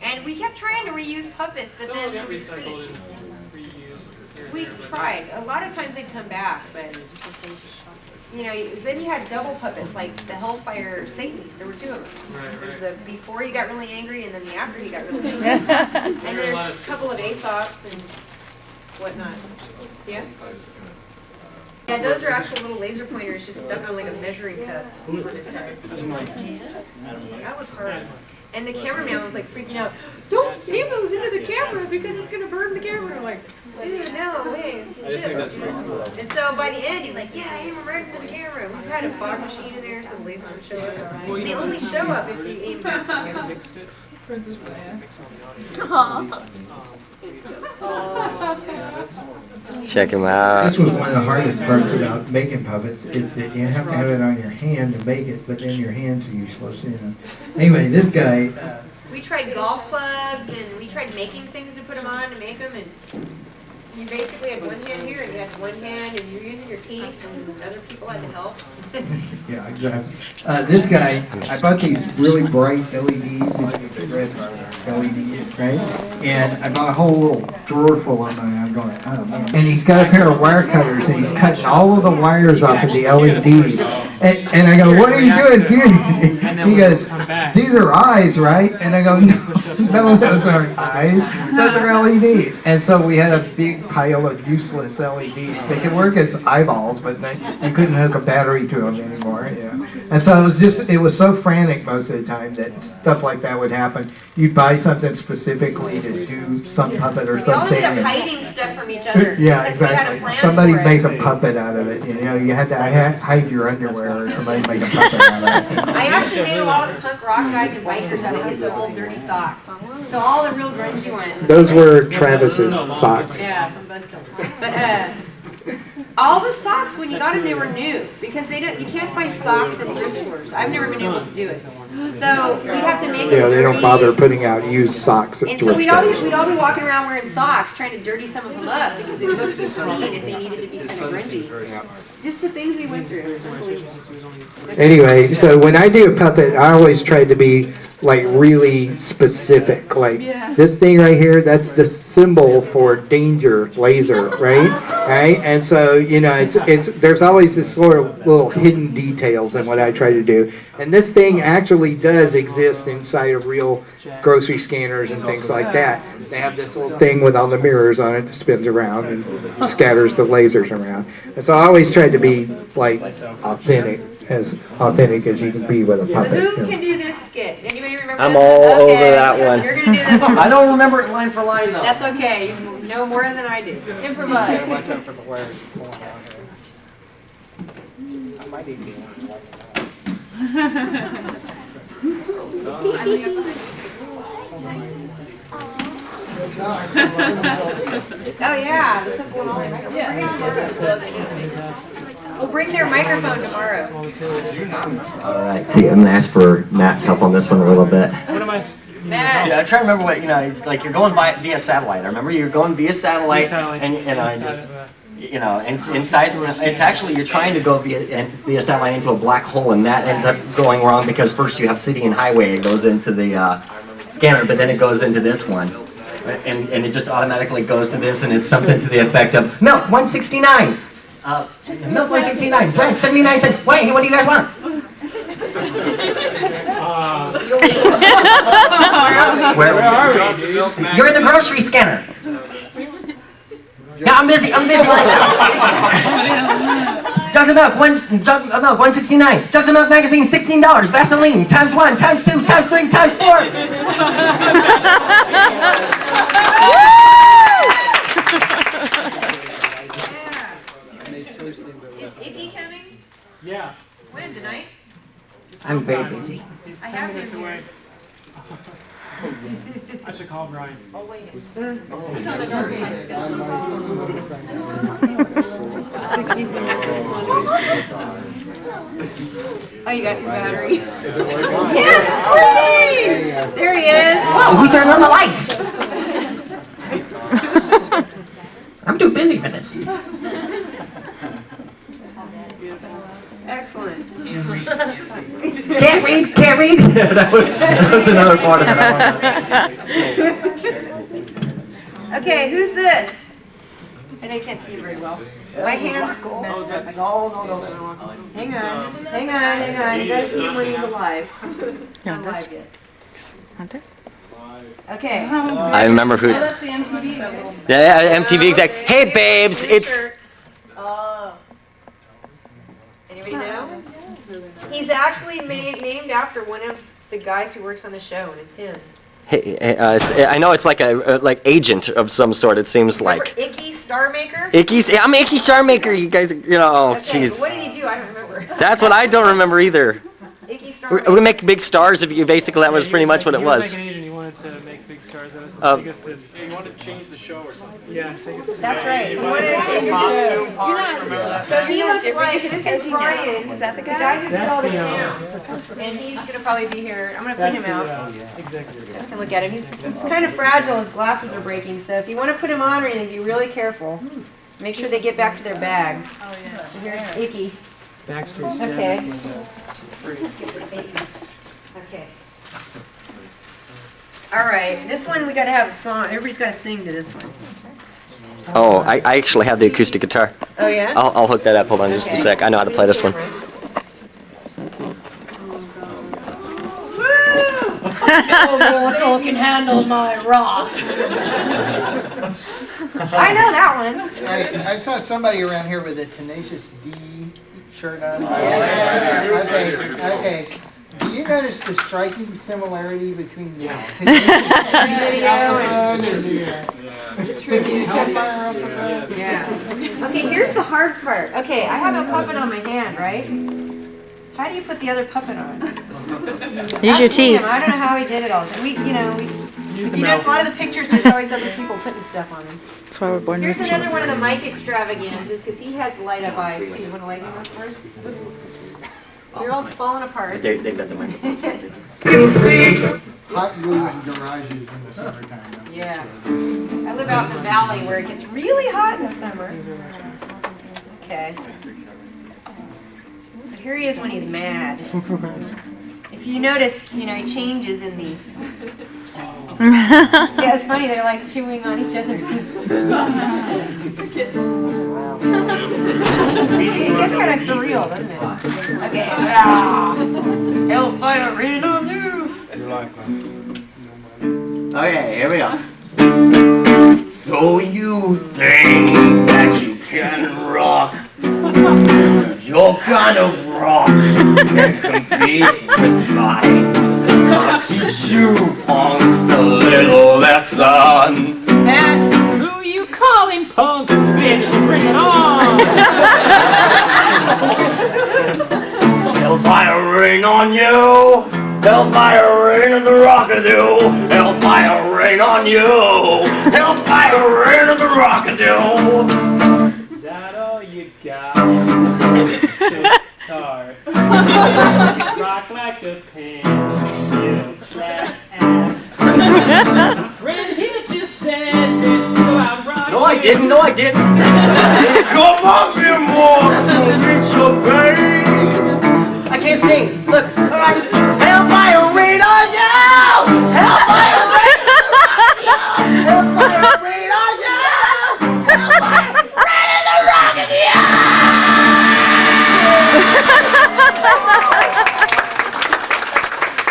And we kept trying to reuse puppets, but Some then of them recycled and reused. we tried. A lot of times they'd come back, but you know, then you had double puppets, like the Hellfire Satan. There were two of them. Right, There's right. the before he got really angry, and then the after he got really angry. And there's a couple of Aesops and whatnot. Yeah? Yeah, those are actual little laser pointers just stuck on like a measuring cup on his head. That was hard. And the cameraman was like freaking out, don't aim those into the camera because it's going to burn the camera. I'm like, dude, no, wait, it's chips. You know? And so by the end, he's like, yeah, aim them right into the camera. We've had a fog machine in there so the laser would show up. They only show up if you aim back the camera. Mixed it. Mix on the audio. Check him out. This was one of the hardest parts about making puppets, is that you have to have it on your hand to make it, but then your hands are useless, you know. Anyway, this guy, We tried golf clubs and we tried making things to put them on to make them, and you basically had one hand here and you had one hand and you're using your teeth and other people had to help. yeah, exactly. This guy, I bought these really bright LEDs, these red LEDs, right? And I bought a whole little drawer full of them, and I'm going, oh man. And he's got a pair of wire cutters, and he's cutting all of the wires off of the LEDs. And I go, what are you doing, dude? He goes, these are eyes, right? And I go, no, those aren't eyes. Those are LEDs. And so we had a big pile of useless LEDs. They could work as eyeballs, but you couldn't hook a battery to them anymore. Yeah. And so it was so frantic most of the time that stuff like that would happen. You'd buy something specifically to do some puppet or We all something. ended up hiding stuff from each other. Yeah, because we had a exactly. plan Somebody for it. make a puppet out of it. You know, you had to hide your underwear, or somebody make a puppet out of it. I actually made a lot of the punk rock guys and bikers out of his old dirty socks. So all the real grungy ones. Those were Travis's socks. Yeah, from Buzzkill. But all the socks when you got them, they were new because you can't find socks in thrift stores. I've never been able to do it. So we'd have to make Yeah, them they don't dirty. bother putting out used socks at And so thrift we'd all be stores. walking around wearing socks, trying to dirty some of them up because they looked too clean if they needed to be kind of grungy. Just the things we went through. Unbelievable. Anyway, so when I do a puppet, I always try to be like really specific. Like this thing right here, that's the symbol for danger laser, right? Right? And so, you know, there's always this sort of little hidden details in what I try to do. And this thing actually does exist inside of real grocery scanners and things like that. They have this little thing with all the mirrors on it that spins around and scatters the lasers around. And so I always try to be like authentic as you can be with a So puppet. who you know. can do this skit? Anybody remember I'm this? all Okay, over that one. You're gonna do this one. I don't remember it line for line though. That's okay. You know more than I do. Improvise. Watch out for the wires falling down here. I might even be one. Oh yeah, the Sifl and Olly microphone. We'll bring their microphone tomorrow. All right. See, I'm gonna ask for Matt's help on this one a little bit. What am I? Matt. Yeah, I try to remember what, you know, it's like you're going via satellite. I remember you're going via satellite, and inside, it's actually, you're trying to go via satellite into a black hole, and that ends up going wrong because first you have city and highway, it goes into the scanner, but then it goes into this one. And it just automatically goes to this, and it's something to the effect of, milk, 169! Milk, 169, bread, 79 cents. Wait, what do you guys want? Where are we? You're in the grocery scanner. Yeah, I'm busy right now. Jugs of milk, 169. Jugs of milk magazine, $16. Vaseline, times 1, times 2, times 3, times 4. Is Icky coming? Yeah. When, tonight? I'm very busy. I have him here. Away. I should call Brian. Oh, wait. Oh, you got your battery? Is it working? Yes, it's working! There he is. Whoa, who turned on the lights? I'm too busy for this. Excellent. Can't read. that was another part of it. Okay, who's this? I know you can't see it very well. My hand's messed up. No. Hang on. You gotta see him when he's alive. Not alive yet. Okay. I remember who. Oh, that's the MTV. Yeah, MTV exact. Hey, babes, it's. Oh. Anybody know? He's actually named after one of the guys who works on the show, and it's him. Hey, I know it's like a agent of some sort. It seems Remember like. Icky Star Maker? I'm Icky Star Maker. You guys, oh, Okay, jeez. what did he do? I don't remember. That's what I don't remember either. Icky Star We Maker. make big stars. If you basically, that was pretty much what it was. He was like an agent. He wanted to make big stars. That was to take us to. Yeah, you wanted to change the show or something. Yeah, take us to. That's right. He wanted to change the Costume show. party, remember that? So he looks like, this is Brian, Is that the the guy who did all the That's sound. And he's gonna probably be here. I'm gonna put That's him the out. executive. Just gonna look at him. He's kind of fragile. His glasses are breaking. So if you want to put him on or anything, be really careful. Make sure they get back to their bags. Oh, yeah. So here's Icky. Backstreet. Okay. Okay. All right. This one we gotta have a song. Everybody's gotta sing to this one. Oh, I actually have the acoustic guitar. Oh yeah. I'll hook that up. Hold on just a sec. I know how to play this one. Mortal can handle my rock. I know that one. I saw somebody around here with a Tenacious D shirt on. Okay. Do you notice the striking similarity between the Tenacious D episode and the tribute Hellfire episode? Yeah. Okay, here's the hard part. Okay, I have a puppet on my hand, right? How do you put the other puppet on? Use your teeth. I don't know how he did it all. If you notice a lot of the pictures, there's always other people putting stuff on them. That's why we're born Here's with another teeth. one of the mic extravaganzas, because he has light up eyes too. You want to light him up first? Oops. They're all falling apart. They've got the microphone. Hot glue in garages in the summertime. Yeah. I live out in the valley where it gets really hot in the summer. Okay. So here he is when he's mad. If you notice, he changes in the... Yeah, it's funny, they're like chewing on each other. See, it gets kind of surreal, doesn't it? Okay. Hellfire rain on you! Okay, here we go. So you think that you can rock your kind of rock and compete with mine? I'll teach you punks a little lesson. Who you calling punk, bitch? Bring it on! Hellfire rain on you! Hellfire rain on the rockadoo! Hellfire rain on you! Hellfire rain on the rockadoo! Is that all you got? Guitar. Rock like a pin, you slap ass. My friend here just said that you are rock. No, I didn't. No, I didn't. Come on, me more, so reach your vein. I can't sing. Look, all right. Hellfire rain on you! Hellfire rain on you! Hellfire rain on you! Hellfire rain in the rock of the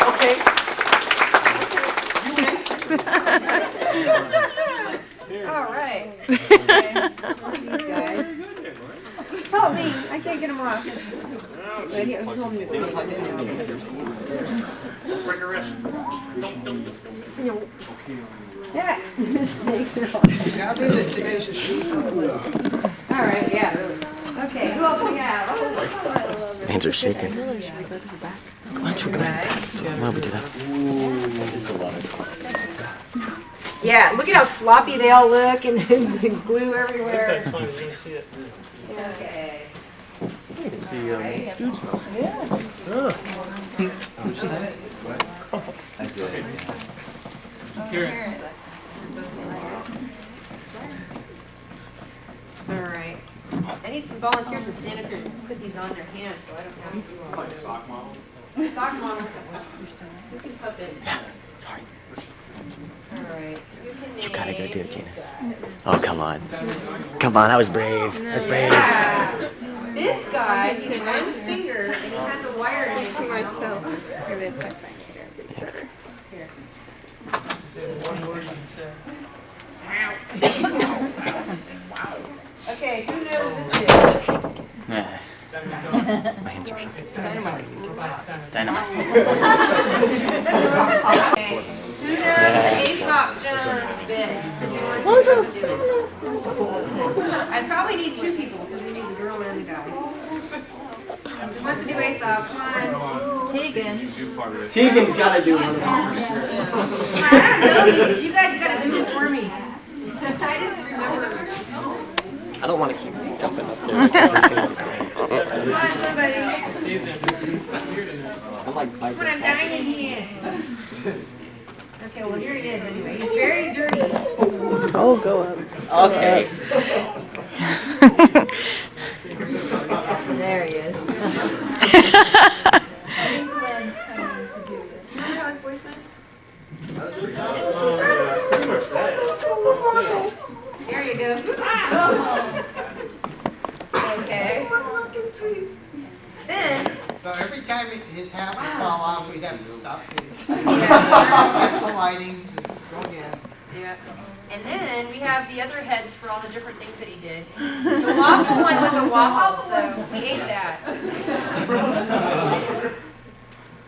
Okay. All right. Okay. These guys. Help me! I can't get them off. Wait, he was holding this. Yeah, the snakes are all. Now do the tenacious piece on the wheel. All right, yeah. Okay, who else we have? Hands are shaking. Why don't you go? Why don't we do that? Yeah, look at how sloppy they all look and the glue This everywhere. side's fine, you don't see it. Okay. Appearance. All right. I need some volunteers to stand up here and put these on their hands so I don't have to do all this. Sock models? Sock models. Who can pop it? Sorry. All right. You gotta go do it, Gina. Oh, come on. Come on, that was brave. That's brave. Yeah. This guy, he's one finger and he has a wire in it. To myself. Here. Is there one word you can say? Okay, who knows this is? My hands are shaking. Dynamite. Dynamite. Okay. Who knows the Aesop Jones bit? I probably need two people because we need the girl and the guy. Who wants to do Aesop? Come on. Tegan. Tegan's gotta do one. I don't know. You guys gotta do it for me. I just remember. I don't want to keep jumping up there. Every single time. Come on, somebody. I'm like, Come on, I'm dying in here. Okay, well here he is anyway. He's very dirty. Oh, go up. okay. There he is. How his voice went? There you go. Okay. Then. So every time his hat would fall off, we'd have to stop it. Yeah. Extra lighting, go again. Yeah. And then we have the other heads for all the different things that he did. The waffle one was a waffle, so we ate that.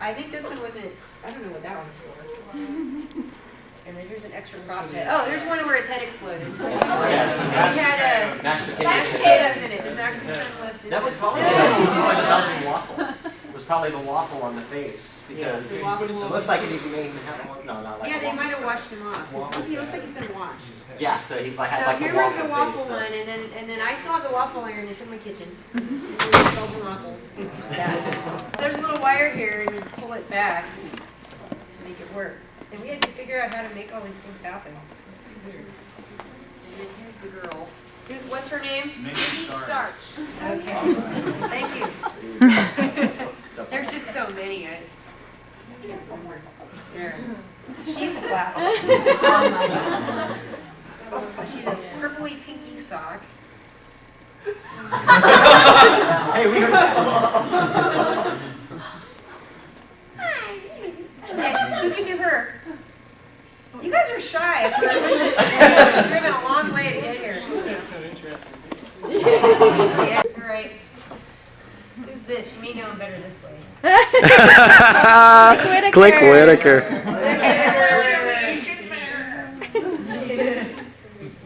I think this one wasn't, I don't know what that one's for. And then here's an extra prop head. Oh, there's one where his head exploded. And he had Mashed mashed potatoes in it. There's actually some left in That was there. probably the Belgian waffle. It was probably the waffle on the face because The waffle. it looks like it even made him have one. No, not like Yeah, a they waffle. might have never washed him off. He looks like he's been washed. Yeah, so he had So like here a was the waffle waffle face, one, and then I still have the waffle iron. It's in my kitchen. Belgian waffles. Yeah. So there's a little wire here, and you pull it back to make it work. And we had to figure out how to make all these things happen. It's pretty weird. And then here's the girl. What's her name? Starch. Okay. Thank you. There's just so many. I can't remember. There. She's a classic. Oh my God. So she's a purpley pinky sock. Hey, we heard that. Okay, who can do her? You guys are shy. I've driven a long way to get here. She sounds so interesting. Yeah, you're right. Who's this? You may know him better this way. Click Whitaker.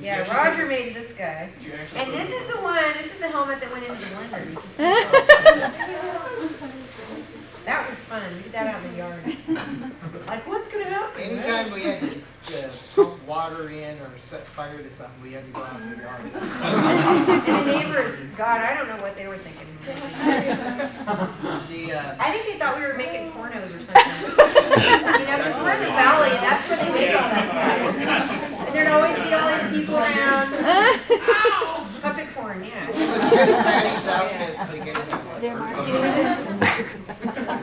Yeah, Roger made this guy. And this is the one, this is the helmet that went into the blender. You can see it. That was fun. We did that out in the yard. Like, what's going to happen? Anytime we had to pump water in or set fire to something, we had to go out in the yard. And the neighbors, God, I don't know what they were thinking. I think they thought we were making pornos or something. You know, because we're in the valley, and that's where they make all that stuff. And there'd always be all these people around. Puppet porn, yeah. It was just Maddie's outfits we gave them.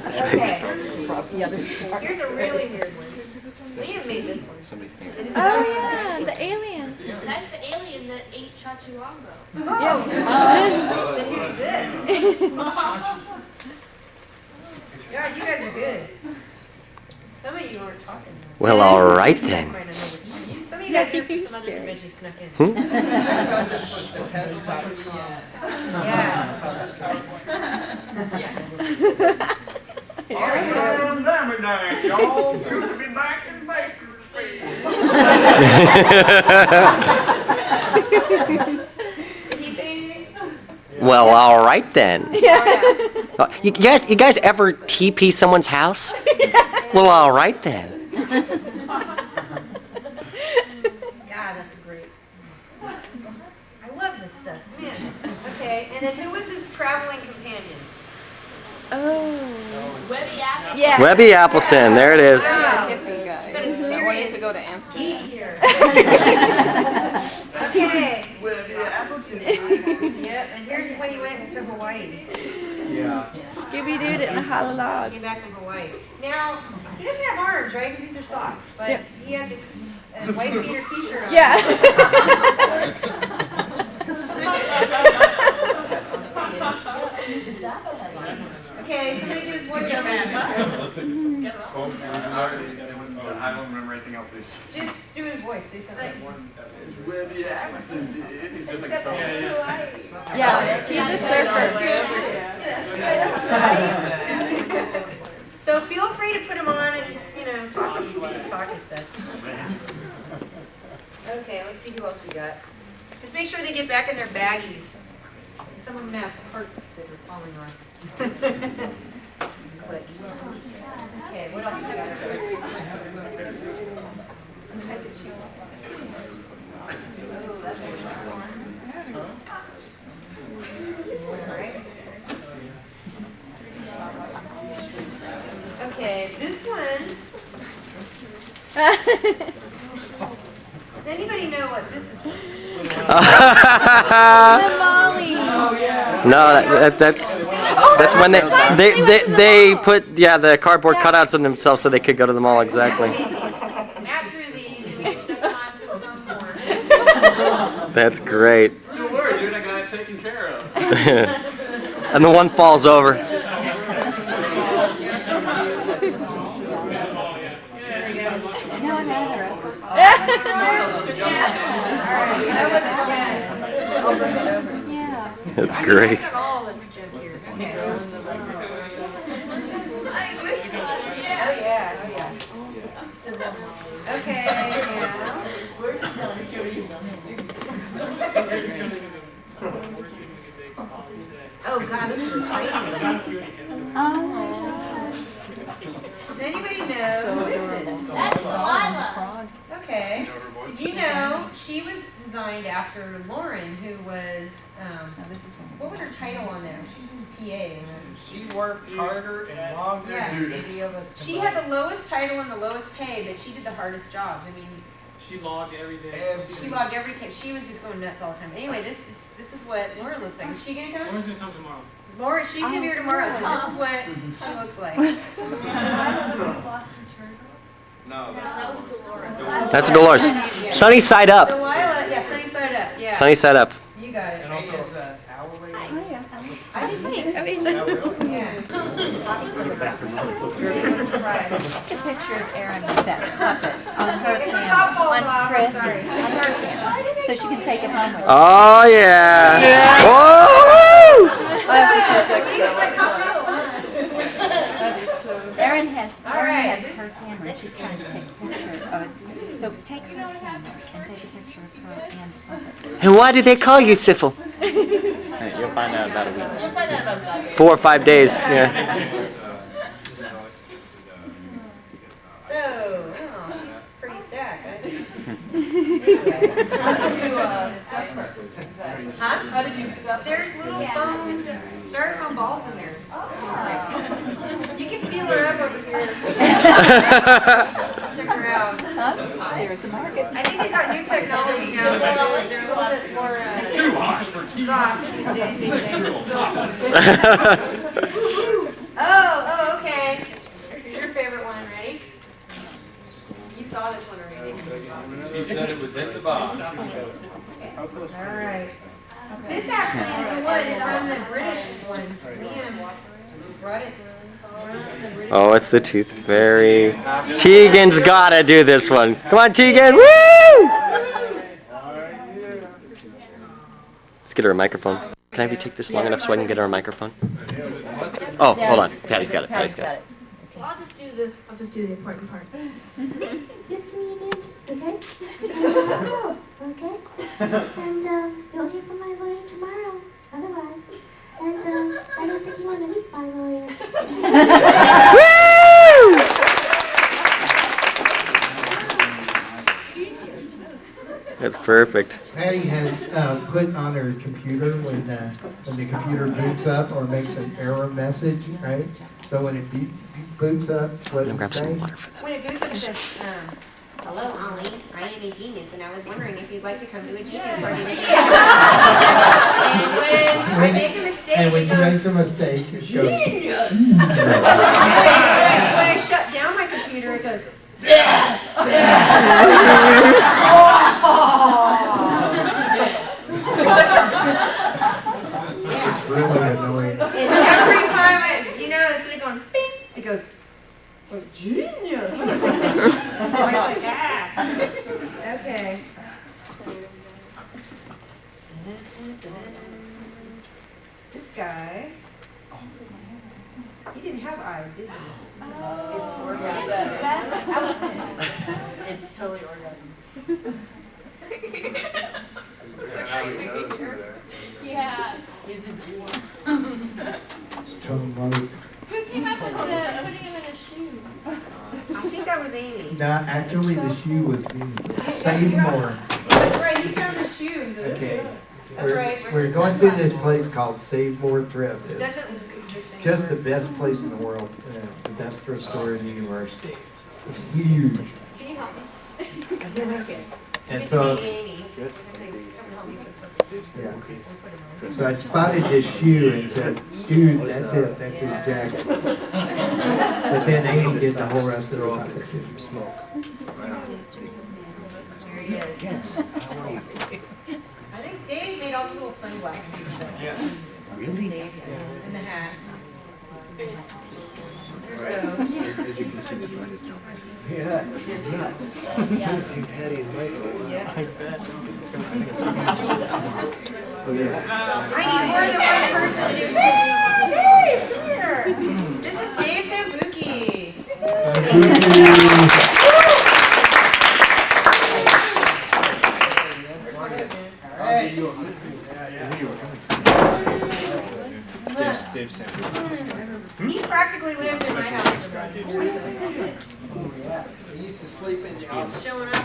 Okay. Here's a really weird one. Liam made this one. Oh yeah, the aliens. That's the alien that ate Chachuambo. Oh. Then here's this. God, you guys are good. Some of you aren't talking. Well, all right You guys then. might not know what- Some of you guys are from some other dimension snuck in. I thought this was the pets.com. Yeah. Y'all, it's good to be back in Bakersfield. Did he say anything? Well, all right then. Oh, You guys ever TP someone's house? Well, all right then. yeah. God, that's a great. I love this stuff. Man. Okay, and then who was his traveling companion? Oh. Webby Apple. Yeah. Webby Appleton, there it is. Wow. Hippie guy. Got a I wanted serious to go to geek Amsterdam. here. Okay. Yep, and here's when he went to Hawaii. Scooby Doo didn't holla loud. Came back from Hawaii. Now, he doesn't have arms, right? Because these are socks. But Yep. he has this white beater t-shirt on. Yeah. Okay, somebody do his voice. I don't remember anything else they said. Just do his voice. Say something. Webby Appleton did. Just like a Yeah. He's a surfer. So feel free to put him on and, you know, talk and stuff. Okay, let's see who else we got. Just make sure they get back in their baggies. Some of them have parts that are falling off. Click. Okay, what else we got? Oh, that's a good one. All right. Okay, this one. Does anybody know what this is for? The Molly. No, that's when they put the cardboard cutouts on themselves so they could go to the mall exactly. After these, we stuck them on some foam board. That's great. Don't worry, dude, I got it taken care of. And the one falls over. That's great. All this junk here. Okay. Oh yeah, oh yeah. Okay, now. Oh God, this is a training. Does anybody know who this is? That's Lila. okay. Did you know she was designed after Lauren, who was, what was her title on there? She was in PA. She worked harder and longer than any of us She had the lowest title and the lowest pay, but she did the hardest job. I mean, She logged everything. she logged every time. She was just going nuts all the time. Anyway, this is what Laura looks like. Is she gonna come? Lauren's gonna come tomorrow. Laura, she's gonna be here tomorrow, so this is what she looks like. No, That was Dolores. That's Dolores. Sunny side up. Delilah, yeah, sunny side up, yeah. Sunny side up. You got it. And also, hourly. I didn't think. Yeah. Take a picture of Erin with that puppet on her If the top falls camera, off, on I'm Chris, sorry. on her camera, so she can take it home with her. Oh yeah. Whoa! Erin has right. her camera, and she's trying to take a picture of it. So take your camera and take a picture of her and the puppet. And why do they call you Sifl? You'll find out about a week. 4 or 5 days. Yeah. So, oh, she's pretty stacked, I think. Huh? How did you stuff? There's little foam, styrofoam balls in there. You can feel her up over here. Check her out. There's the market. I think they got new technology now. They're a little bit more too hot for TV. soft these days. Sexual topics. Oh, okay. Here's your favorite one. Ready? You saw this one already. She said it was in the box. All right. This actually is the one from the British ones. Liam brought it. Oh, it's the tooth fairy. Tegan's gotta do this one. Come on, Tegan. Woo! Let's get her a microphone. Can I have you take this long enough so I can get her a microphone? Oh, hold on. Patty's got it. Patty's got it. Well, I'll just do the important part. Just comedian, okay? Okay? And you'll hear from my lawyer tomorrow. Otherwise, and I don't think you want to meet my lawyer. That's perfect. Patty has put on her computer when the computer boots up or makes an error message, right? So when it boots up, what I'm does gonna grab it say? some water for them. When it boots up, it says, hello, Olly. I am a genius, and I was wondering if you'd like to come to a genius party with me. And when I make a mistake, And when it she goes, makes a mistake, it goes. genius! when I shut down my computer, it goes, death! It's really annoying. And every time instead of going, bing, it goes, oh, genius! I was like, okay. This guy, he didn't have eyes, did he? It's orgasm. It's totally orgasm. Yeah. He's a genius. It's tone low. Who came up with putting him in a shoe? I think that was Amy. No, actually the shoe was me. Save more. That's right, he found the shoe. Okay. That's right. We're going through this place called Save More Thrift. Which It's doesn't exist anymore. just the best place in the world. The best thrift store in the universe. It's huge. Can you help me? Okay. And You so, can be Amy. Help me with the yeah. So I spotted this shoe and said, dude, that's it. That's his jacket. But then Amy did the whole rest of the pocket. Smoke. There he is. Yes. I think Dave made all the little sunglasses. Really? And the hat. There we go. As you can see, the joint is jumping. Yeah, it's nuts. See Patty and Michael. Yeah. I bet. I need more than one person to do something. Dave, here. This is Dave Sambuki. Dave Sanders. He practically lived in my house. He used to sleep in the office. Showing up.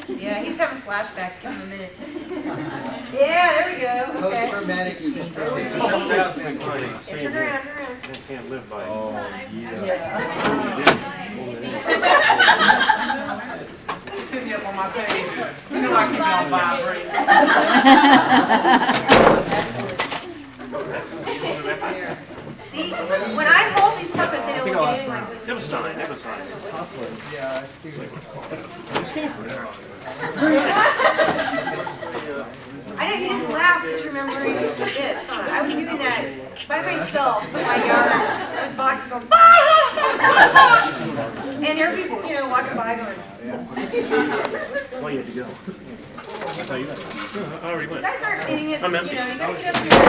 Yeah, he's having flashbacks. Give him a minute. Yeah, there we go. Okay. Post-traumatic syndrome. Yeah, turn around, turn around. Can't live by. Just hit me up on my page. You know I keep it on vibrate. See, when I hold these puppets, they don't look anything like this. It was fine. It was fine. Yeah, Steve. I know, you just laugh just remembering bits, huh? I was doing that by myself in my yard with boxes going, and everybody's, walking by going, Well, you had to go. That's how you went. I already you went. guys aren't kidding us, you gotta get up here,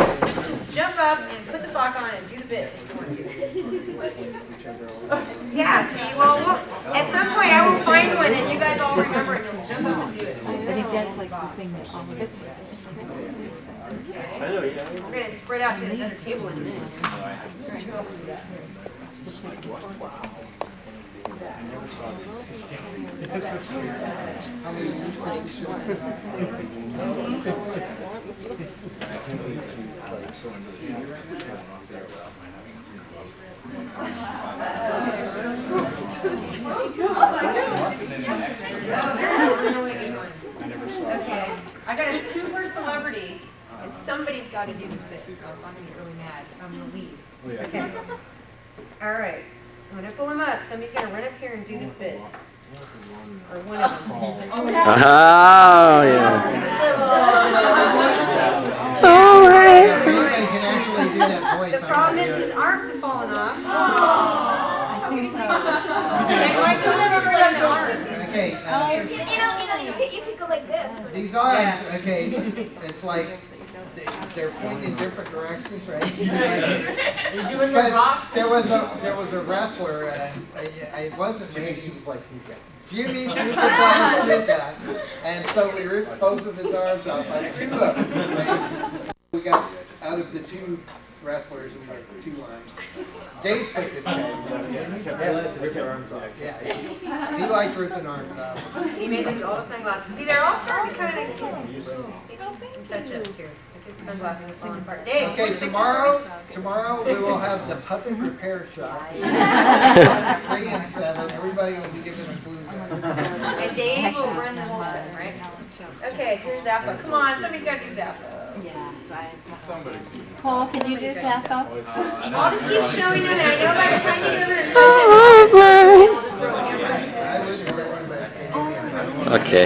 just jump up and put the sock on and do the bit if you want to. Yeah, see, well, at some point I will find one that you guys all remember and you'll jump up and do it. I think that's like the thing that always. I know, yeah. We're gonna spread out to another table in a minute. Okay, I got a super celebrity, and somebody's got to do this bit, or else I'm gonna get really mad. I'm gonna leave. Okay. All right. I'm gonna pull him up. Somebody's gonna run up here and do this bit, or one of them. Oh, yeah. All right. You guys can actually do that voice. The problem is his arms have fallen off. I think so. And why don't I remember on the arms? Okay, You could go like this. these arms, okay, it's like they're pointing in different directions, right? You're doing the Because rock. there was a wrestler, it wasn't Jimmy Superfly Snuka, and so we ripped both of his arms off, like two of them. Right? We got out of the two wrestlers, we got 2 arms. Dave put this guy. Rip your arms off. Yeah, he liked ripping arms off. He made them all the sunglasses. See, they're all starting to kind of some touch-ups here. I guess the sunglasses are falling apart. Dave, Okay, fix this tomorrow we will have the puppet repair shop. 3 and 7, everybody will be given a blue gun. for me. And Dave will run the whole thing, right? Okay, so here's Zappa. Come on, somebody's got to do Zappa. Yeah. Somebody. Paul, can you do Sappho? I'll just keep showing them, and I know by the time you get over and touch it, we'll just throw it in your I wouldn't wear one back. Okay.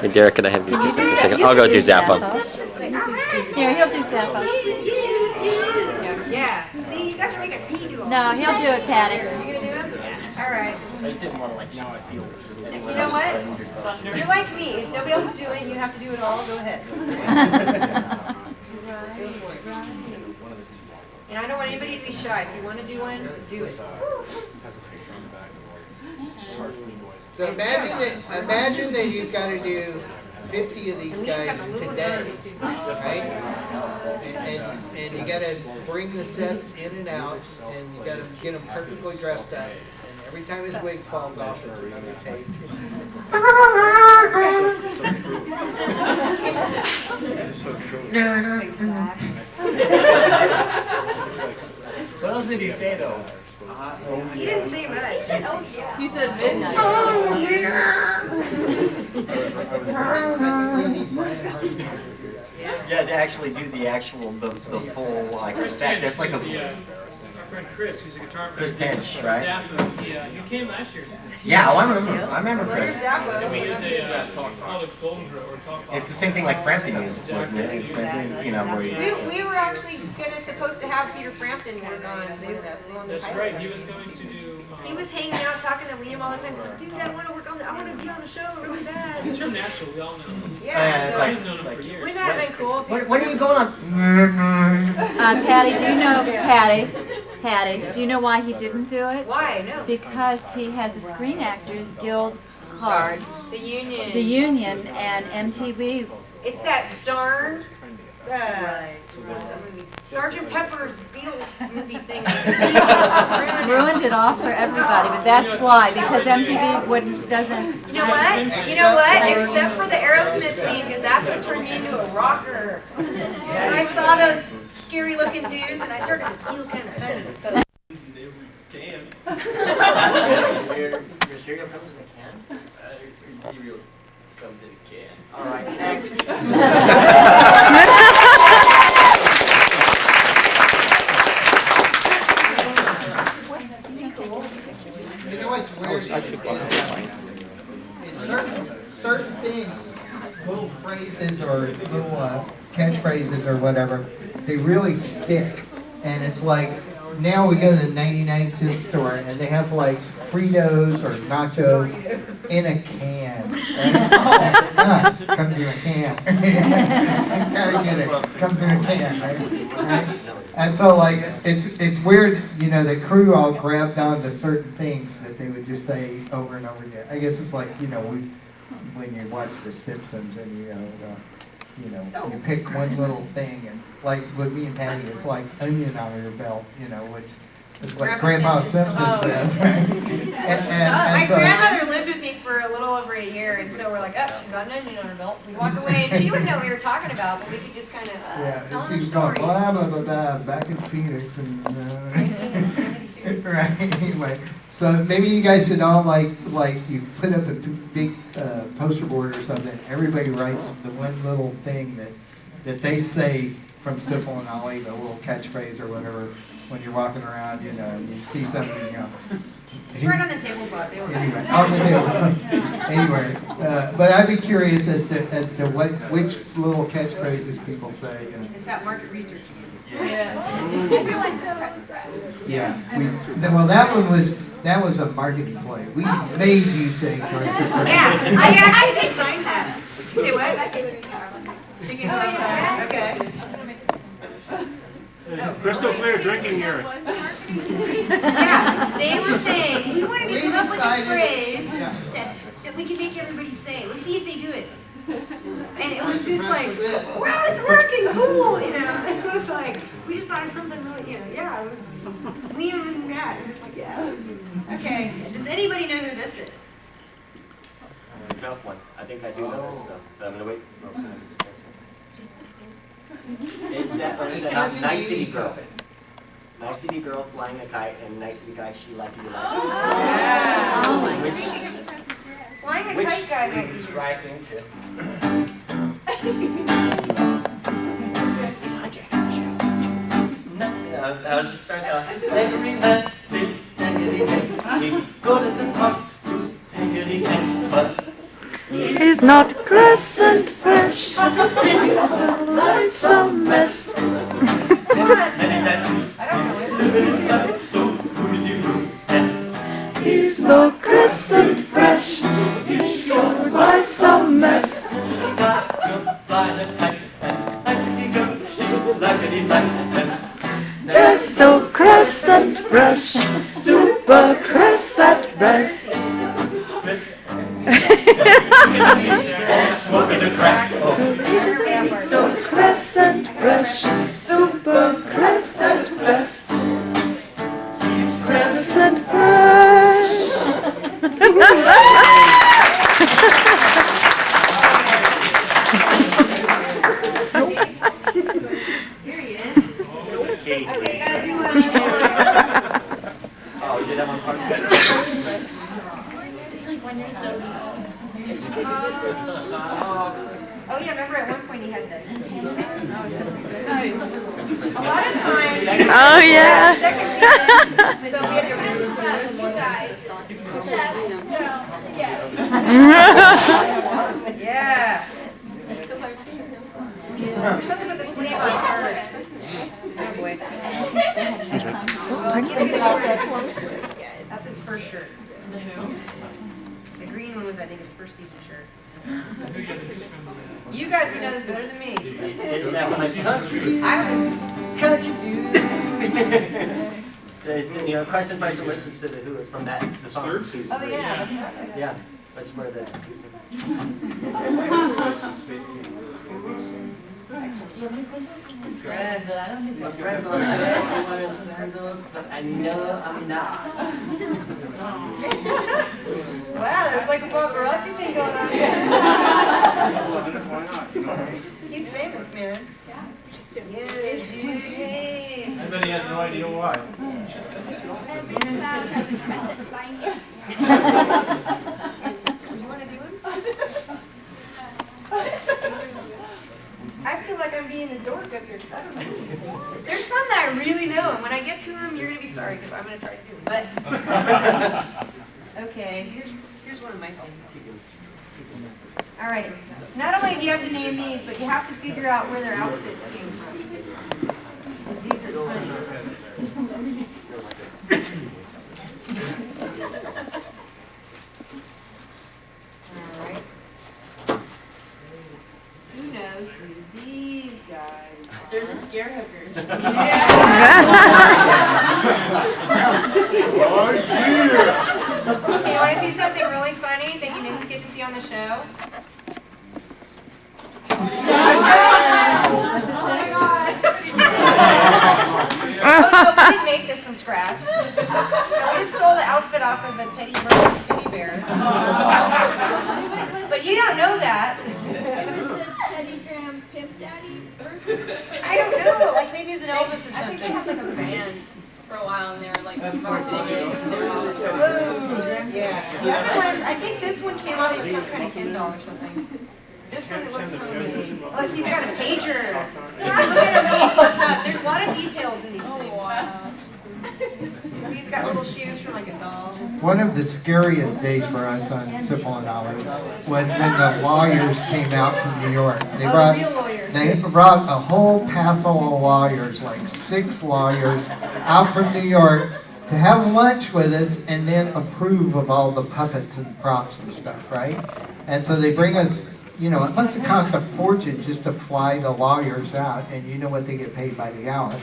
Hey, Derek, can I have you Can you take do a Sappho? second? I'll go do Zappa. Here, he'll do Sappho. Yeah. See, you guys are making me do all No, he'll do it, Patty. You gonna do it? All right. I just didn't want to like steal. You know what? You're like me. If nobody else is doing it, you have to do it all. Go ahead. And I don't want anybody to be shy. If you want to do one, do it. So imagine that you've got to do 50 of these guys today, right? And you got to bring the sets in and out, and you got to get them perfectly dressed up. And every time his wig falls off, it's another take. What else did he say though? He didn't say much. He said midnight. Yeah, to actually do the actual, the full, like, effect. It's like a... Our friend Chris, who's a guitar player. Chris Tench, right? Zappa, you came last year. Yeah, oh, I remember Where's Chris. Zappa? We use it's called a golden grill or talk box. It's the same thing like Frampton uses, wasn't it? It's the same thing, you know, where you... We were actually supposed to have Peter Frampton work on the That's title right. track. He was going to do. He was hanging out talking to Liam all the time. Like, dude, I want to work on I want to be on the show really bad. He's from Nashville. We all know him. Yeah, it's so like- He's known him for years. wouldn't that have been cool? When are you going on? Patty, do you know, Patty, do you know why he didn't do it? Why? No. Because he has a Screen Actors Guild card, The union. the union, and MTV. It's that darn. Sergeant Pepper's Beatles movie thing. Beatles Ruined it all for everybody, but that's why, because MTV doesn't. You know what? You know what? Except for the Aerosmith scene, because that's what turned me into a rocker. And I saw those scary looking dudes, and I started to feel kind of funny. Your cereal comes in a can? Your cereal comes in a can. All right, next. You know what's weird? Is certain things, little phrases or little catchphrases or whatever, they really stick. And it's like, now we go to the 99-cent store and they have like Fritos or nachos in a can. Right? It comes in a can. Gotta get it. Comes in a can, right? And so like it's weird, you know, the crew all grabbed onto certain things that they would just say over and over again. I guess it's like, you know, when you watch The Simpsons and you pick one little thing, and like with me and Patty, it's like onion on your belt, you know, which is what Grandma Simpson says. Right? My grandmother lived with me for a little over a year, and so we're like, oh, she's got an onion on her belt. We walk away, and she wouldn't know what we were talking about, but we could just kind of tell her she's going stories. blah blah blah blah back in Phoenix and right. Anyway, so maybe you guys should all like you put up a big poster board or something. Everybody writes the one little thing that they say from Sifl and Olly, the little catchphrase or whatever. When you're walking around, you know, you see something, you know. It's right on the tablecloth. Anyway, on the table. Anyway, but I'd be curious as to which little catchphrases people say. You know. It's that market research. Yeah. Well, that was a marketing play. We made you say Cresvention. Yeah, I actually signed that. You say what? Chicken. Oh, yeah. Okay. Crystal clear drinking urine. Yeah, they were saying, we wanted to come up with a phrase that we can make everybody say. Let's see if they do it. And it was just like, wow, it's working, cool, you know. And it was like, we just thought of something really, you know, yeah, it was lean and that. It was like, yeah. Okay, does anybody know who this is? Tough one. I think I do know this stuff, but I'm going to wait. Is that Nice City Girl? Nice City Girl flying a kite, and Nice City Guy, she like you like. Yeah. Flying a kite guy might leads right into. I should start every man sing, we go to the parks to hang but He's not Crescent fresh. Life's a mess. He's so Crescent fresh. Life's a mess. They're so Crescent fresh. Super Crescent best. Smoking the crack. So Crescent fresh, super Crescent best. He's Crescent fresh. Here he is. Okay, gotta do one more. Oh, you did that one part? It's like when you're so oh yeah, remember at one point he had that. A lot of times. Oh yeah. Second season, so we had to rinse You guys just don't get it. Yeah. You're supposed to put the sleeve on first. Oh boy. That's his first shirt. The green one was, I think, his first season shirt. You guys would know this better than me. Isn't that one like country? I was Country dude. You know, Crescent Person listens to the Who. It's from that the song. Oh yeah, that's right. Yeah, that's where the. Friends, but I don't think my friends will say they want to sandals, but I know I'm not. Wow, there's like a paparazzi thing going on here. He's famous, man. Yes, yes. I bet he has no idea why. You want to do it? I feel like I'm being a dork up here. I don't know. There's some that I really know, and when I get to them, you're going to be sorry, because I'm going to try to do it. But, okay, here's one of my things. All right. Not only do you have to name these, but you have to figure out where their outfits came from. These are funny. All right. Who knows who these guys are? They're the scarehookers. Okay, you want to see something really funny that you didn't get to see on the show? Oh my god! Oh no, we didn't make this from scratch. No, we just stole the outfit off of a Teddy Bear's teddy bear. But you don't know that. It was the Teddy Graham Pimp Daddy. I don't know, like maybe it's an Elvis or something. I think they had like a band for a while and they were like That's so marketing it. funny. They were all Yeah. The other ones, I think this one came off of some kind of Ken doll or something. This one looks funny. Look, he's got a pager. Look at him making this up. There's a lot of details in these things. He's got little shoes from like a doll. One of the scariest days for us on Sifl and Olly was when the lawyers came out from New York. They real lawyers. brought a whole passel of lawyers, like 6 lawyers, out from New York to have lunch with us and then approve of all the puppets and props and stuff, right? And so they bring us, you know, it must have cost a fortune just to fly the lawyers out, and you know what they get paid by the hour.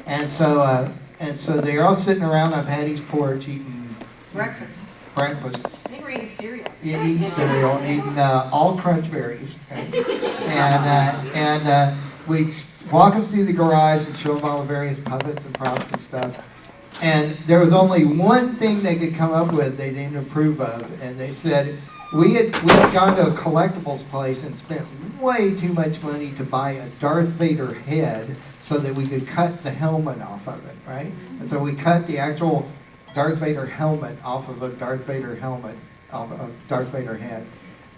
And so they're all sitting around on Patty's porch eating Breakfast. I think we're eating cereal. Eating cereal, eating all crunch berries. And we walk them through the garage and show them all the various puppets and props and stuff. And there was only one thing they could come up with they didn't approve of, and they said, we had gone to a collectibles place and spent way too much money to buy a Darth Vader head so that we could cut the helmet off of it, right? And so we cut the actual Darth Vader helmet off of a Darth Vader helmet, off a Darth Vader head,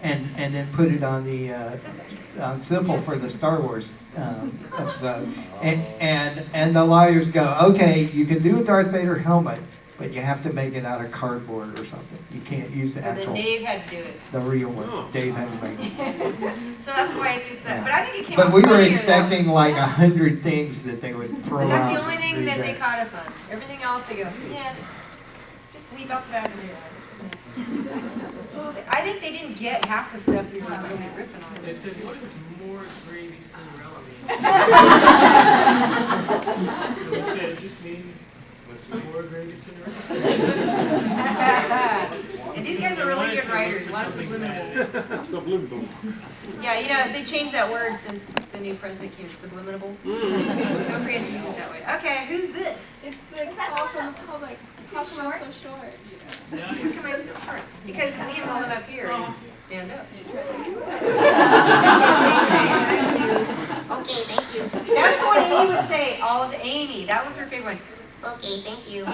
and then put it on the on Sifl for the Star Wars episode. And the lawyers go, okay, you can do a Darth Vader helmet, but you have to make it out of cardboard or something. You can't use the actual. So then Dave had to do it. The real one. Dave had to make it. So that's why it's just that. But I think it came But out we were funnier, expecting like 100 things that they would throw But out. that's the only thing that they reject. caught us on. Everything else they go, yeah, just leave out the back of there. I think they didn't get half the stuff we were really riffing on. They said, what does more gravy Cinderella mean? So we said, it just means more gravy Cinderella. And these guys are really good writers, a lot of subliminals. Subliminal. Yeah, you know, they changed that word since the new president came, subliminables. Don't forget to use it that way. Okay, who's this? It's the call from the public. How come I'm so short? How come I'm so short? Because Liam will live up here and stand up. Okay, thank you. That's what Amy would say, all to Amy. That was her favorite one. Okay, thank you. Okay,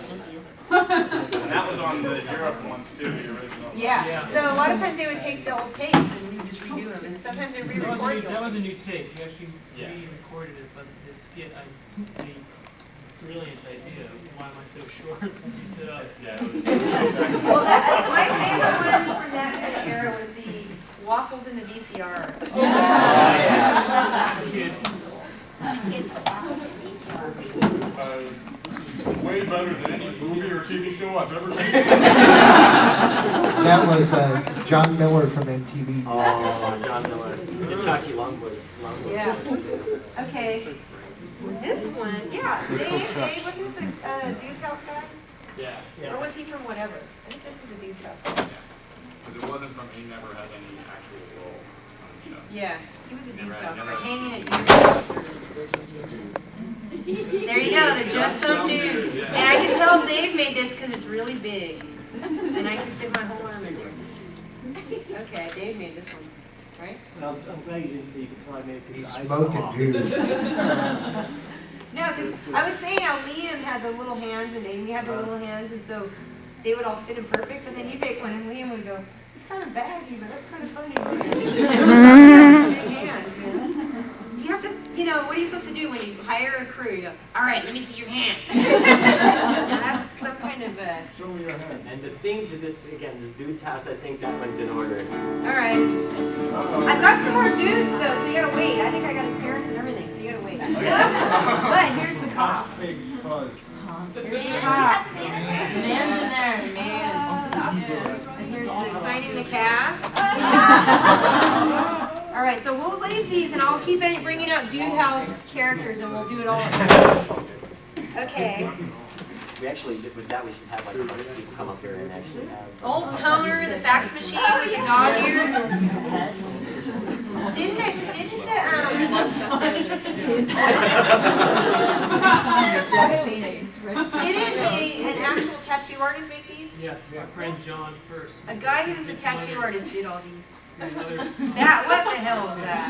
thank you. And that was on the Europe ones too, the original. Yeah. So a lot of times they would take the old tapes and we would just redo them, and sometimes they re-record them. That was a new tape. You actually re-recorded it, but the skit, the brilliant idea of why am I so short? You stood up. Yeah. It was Well, my favorite one from that kind of era was the waffles in the VCR. Kids. this is way better than any movie or TV show I've ever seen. That was John Miller from MTV. Oh, John Miller. The Chachi Longboard. Yeah. Okay. This one, yeah. Dave, wasn't this a Dude's House guy? Yeah. Or was he from whatever? I think this was a Dude's House guy. Because it wasn't from, he never had any actual role on Yeah, he was a dude's house, but hanging at dude's house. There you go, they're just some dude. And I can tell Dave made this because it's really big. And I can fit my whole arm in there. Okay, Dave made this one, right? I'm glad you didn't see. You can tell I made it because the eyes Smoke it, dude. No, because I was saying how Liam had the little hands and Amy had the little hands, and so they would all fit him perfect, but then you'd make one and Liam would go, it's kind of baggy, but that's kind of funny. Big hands, you know? You have to, you know, what are you supposed to do when you hire a crew? You go, all right, let me see your hand. That's some kind of a... Show me your hand. And the thing to this, again, this dude's house, I think that one's in order. All right. I've got some more dudes, though, so you gotta wait. I think I got his parents and everything, so you gotta wait. But here's the cops. Here's the cops. Man's in there. Man. And here's the signing the cast. All right, so we'll leave these, and I'll keep bringing out Dude House characters, and we'll do it all at once. Okay. We actually, with that, we should have like a bunch of people come up here and actually have... Old Toner, the fax machine with the dog ears. Didn't the, an actual tattoo artist make these? Yes, my friend John first. A guy who's a tattoo artist did all these. Another... That, what the hell is that?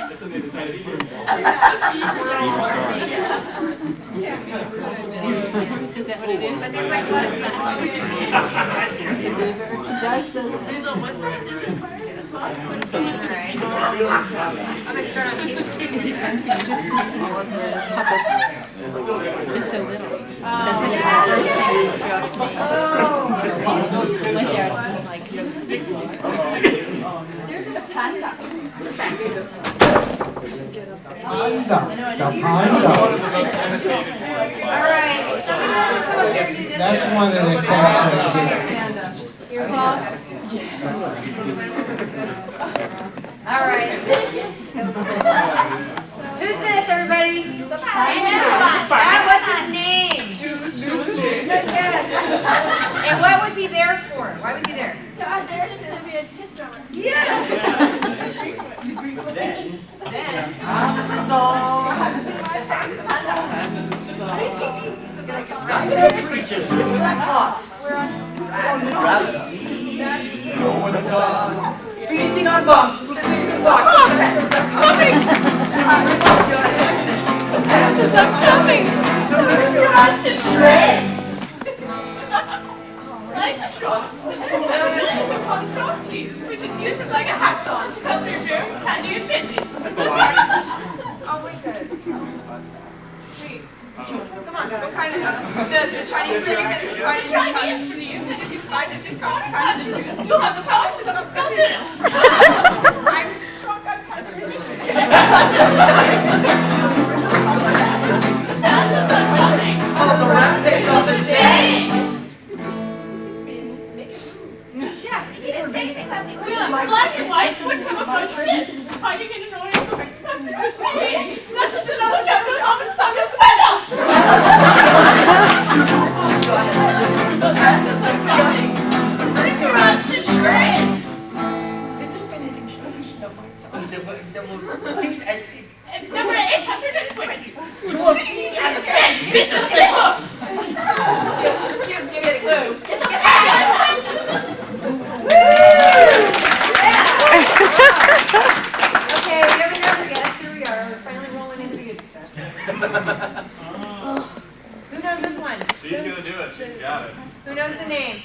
That's an inside Is that what it is? But there's like a lot of people. Alright. I'm gonna start on table 2. Is it fun? Can you just see all of the puppets? They're so little. That's like the first thing that struck me. Went there and it was like, There's a panda. Alright. That's one of the cats. Alright. Who's this, everybody? What's his name? Yes. And what was he there for? Why was he there? To audition to be a kiss drummer. Yes! Then, Feasting on bombs, listening to rock. Pandas are coming to burn your ass to shreds. Like Trump. Which is used like a hacksaw to cut through your candy and pitches. oh my god. Come on, what kind of The Chinese thing that's required to Chinese for you, and if you find it discarded, you'll have the power to stop it. I'm drunk on calories. Pandas are coming on the rampage of the day. Yeah, he didn't say anything about the black and white would come approach this, hiding in an orange. That's just another chapter of the common song of the window. The pandas are coming. Bring your ass to shreds. This has been an introduction of my song. Number 820. You will see and again, Mr. Sifl. Give me the clue. It's a Okay, we have another guest. Here we are. We're finally rolling into the good stuff. Who knows this one? She's gonna do it. She's got it. Who knows the name?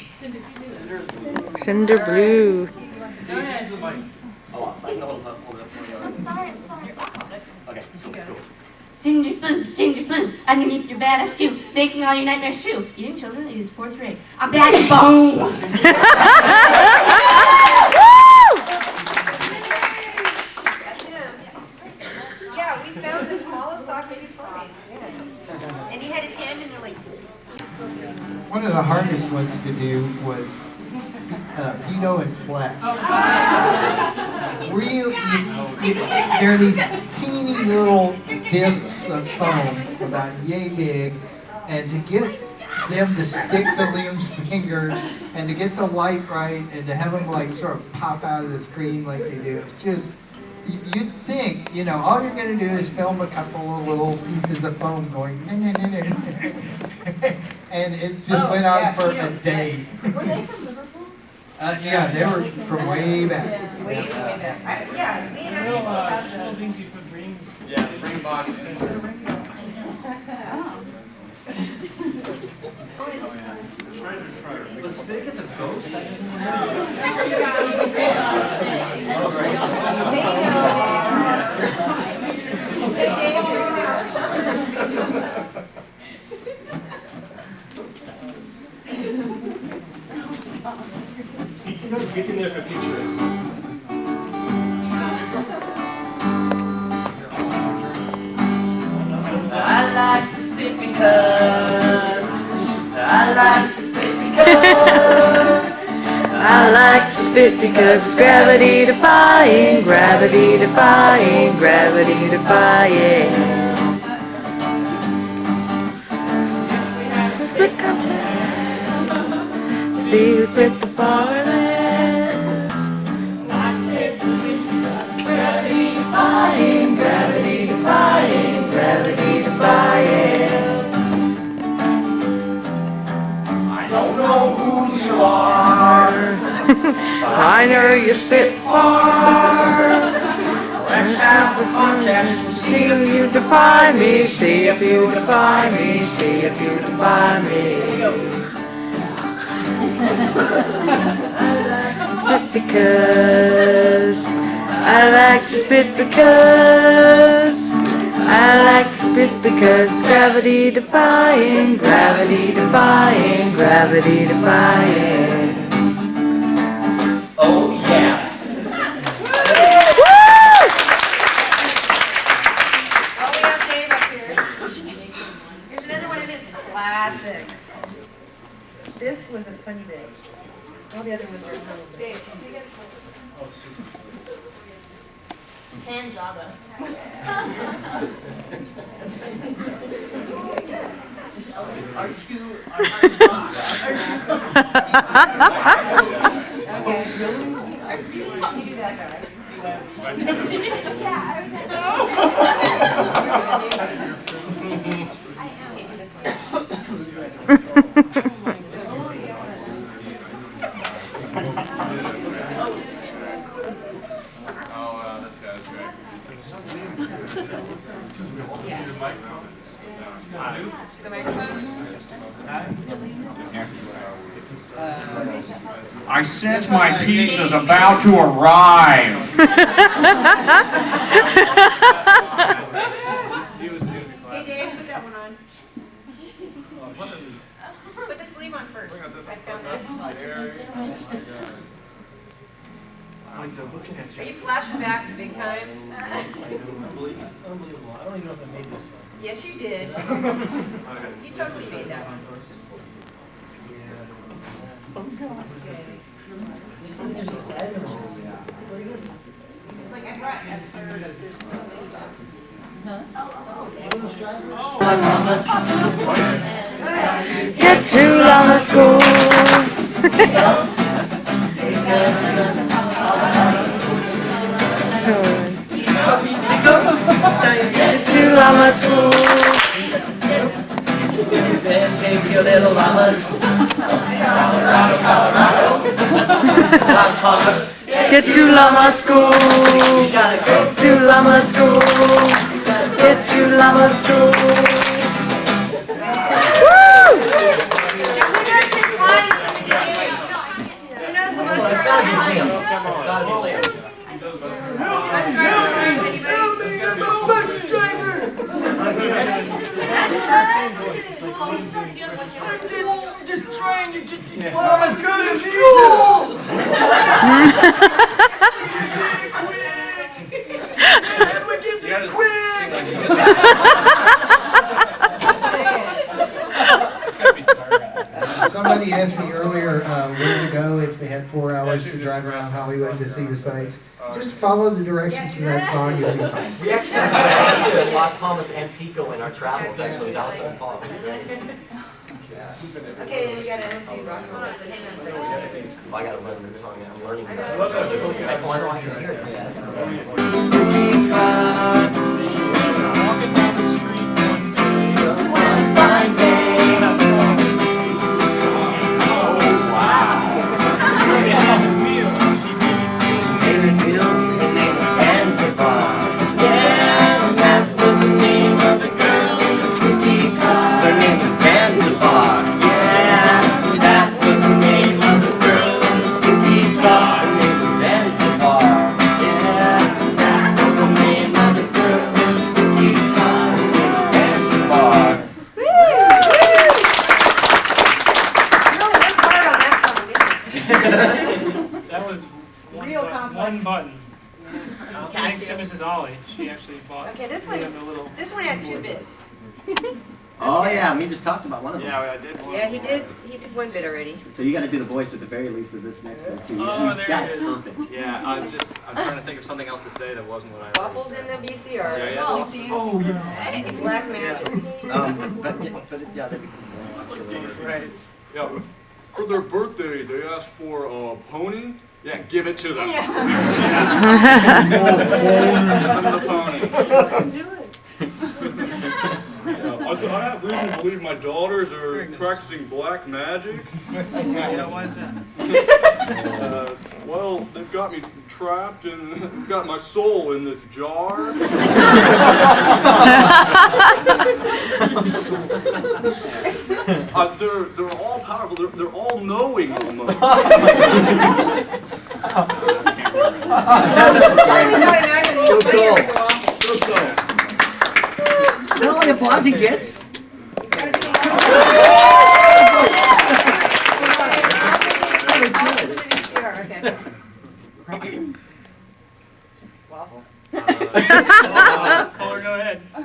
Cinder Blue. Go ahead. I'm sorry. Okay, cool. Cinder Spoon, underneath your badass shoe, making all your nightmares true. Eating children is 4th grade. I'm bad bone. Yeah, we found the smallest sock we could find. Yeah. And he had his hand in there like this. One of the hardest ones to do was Pino and Fleck. They're these teeny little discs of foam, about yay big, and to get them to stick to Liam's fingers and to get the light right and to have them like sort of pop out of the screen like they do. It's just, you'd think, you know, all you're going to do is film a couple of little pieces of foam going, and it just went on for a day. Were they from Liverpool? Yeah, they were from way back. Way back. Yeah, me and Little, I little things you put rings. Yeah, the ring box. Was Spigus a ghost? Get in there for pictures. I like to spit because I like to spit because I like to spit because it's gravity defying, gravity defying, gravity defying. Spit contest. See who spit the farthest. Gravity defying, gravity defying, gravity defying. I don't know who you are. I know you spit far. Let's have this contest. See if you defy me. See if you defy me. See if you defy me. I like to spit because I like to spit because it's gravity defying, gravity defying, gravity defying. Oh yeah. Oh, we have Dave up here. Here's another one of his classics. This was a funny day. All the other ones are a little bit. Tan Java. I sense my pizza's about to arrive. Hey Dave, put that one on. Put the sleeve on first. I found this. Are you flashing back big time? Unbelievable. I don't even know if I made this one. Yes, you did. You totally made that one. It's like I brought Get to Llama School. Get to Llama School. Then take your little llamas. Colorado, Colorado. Las Palmas. Get to Llama School. Get to Llama School. Get to Llama School. Woo! Who knows his lines from the beginning? Who knows the most It's gotta be Liam. It's gotta be Liam. Bus driver lines, anybody? I'm a bus driver. I'm just trying to get these llamas to school. And we give you quick. Somebody asked me earlier where to go if they had 4 hours to drive around Hollywood to see the sights. Just follow the directions to that song, you'll be fine. We actually had to Las Palmas and Pico in our travels, actually, Dallas and Palmas. Okay, then we gotta end the rock and roll. Hang on a second. I gotta learn the song. I'm learning this. Walking down the street One fine day. and I saw this Made me feel the name of Zanzibar. Yeah, and that was the name of the girl in the spooky car. Her name was Zanzibar. Yeah, that was the name of the girl in the spooky car. Her name was Zanzibar. Yeah, that was the name of the girl in the spooky car. Her name was Zanzibar. That was one, Real button, complex. one button. Thanks to Mrs. Ollie. She actually bought Okay, this me one, the little. this one had 2 bits. Oh yeah, we just talked about one of them. Yeah, I did. Yeah, he did 1 bit already. So you got to do the voice at the very least of this next one too. Oh, You there got it is. perfect. Yeah, I'm trying to think of something else to say that wasn't what I was. Waffles in the VCR. Yeah, yeah. Oh yeah. Black magic. Yeah, that'd be Right. Yeah. For their birthday, they asked for a pony. Yeah, give it to them. Yeah. Give them the pony. I have reason to believe my daughters are practicing black magic. Yeah, why is that? Well, they've got me trapped and got my soul in this jar. They're all powerful. They're all knowing almost. So cool. Is that all the applause he gets? Waffle. Caller, go ahead. I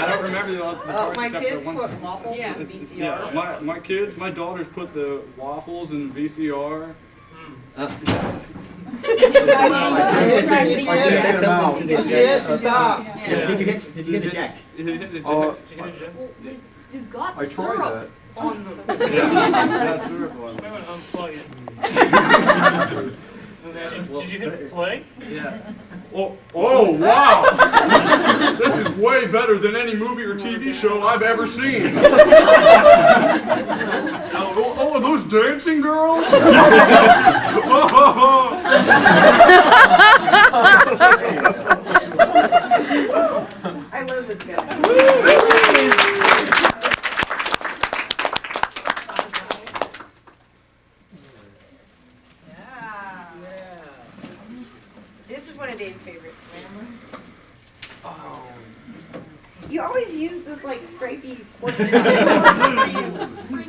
don't remember the parts My except kids for one. put waffles in VCR. Yeah, my kids, my daughters put the waffles in VCR. Stop. Did you hit eject? You've got I tried syrup that. on them. Yeah, syrup I one. might want to unplug it. Did you hit play? Yeah. Oh, wow! This is way better than any movie or TV show I've ever seen. Oh, are those dancing girls? I love this guy. This is one of Dave's favorites. You always use this like stripy sporty socks. My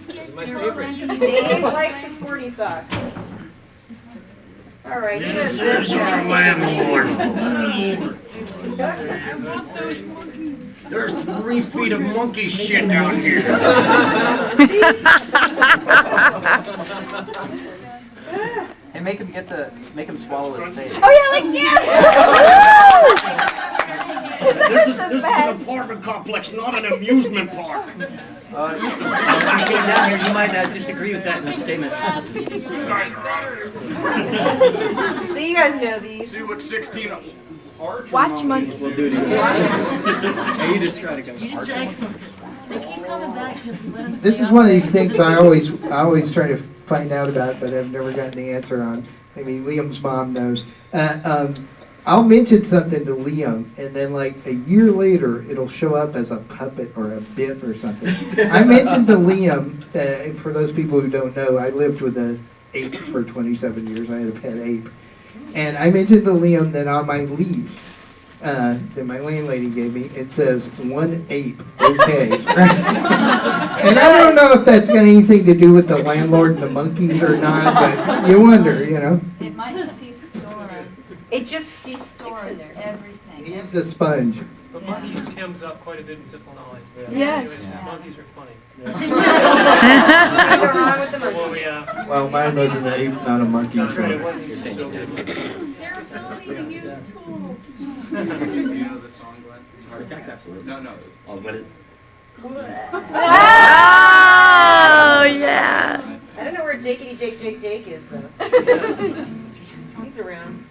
favorite. Dave likes the sporty socks. All right, he does this guy. There's 3 feet of monkey shit down here. And make him swallow his face. Oh yeah, like yeah. This is an apartment complex, not an amusement park. If you came down here, you might disagree with that in the statement. So you guys know these. See what 16 archer Watch monkeys. We'll do it again. Hey, you just try to go. They keep coming back because we let them This is one of these things I always try to find out about, but I've never gotten the answer on. Maybe Liam's mom knows. I'll mention something to Liam, and then like a year later, it'll show up as a puppet or a bit or something. I mentioned to Liam, for those people who don't know, I lived with an ape for 27 years. I had a pet ape. And I mentioned to Liam that on my lease that my landlady gave me, it says 1 ape, okay. And I don't know if that's got anything to do with the landlord and the monkeys or not, but you wonder, you know. It might he stores. It just He sticks stores in there. everything. He's a sponge. But monkeys Tim's up quite a bit in Sifl knowledge. Yes. Anyways, 'cause monkeys are funny. Nothing wrong with the Well, monkey. Well, mine was an ape, not a monkey. That's right, it So. wasn't. Their ability to use tools. You know the song, Glenn? Heart attacks, absolutely. No. Oh, what is? Oh, yeah. I don't know where Jakey Jake is though. He's around.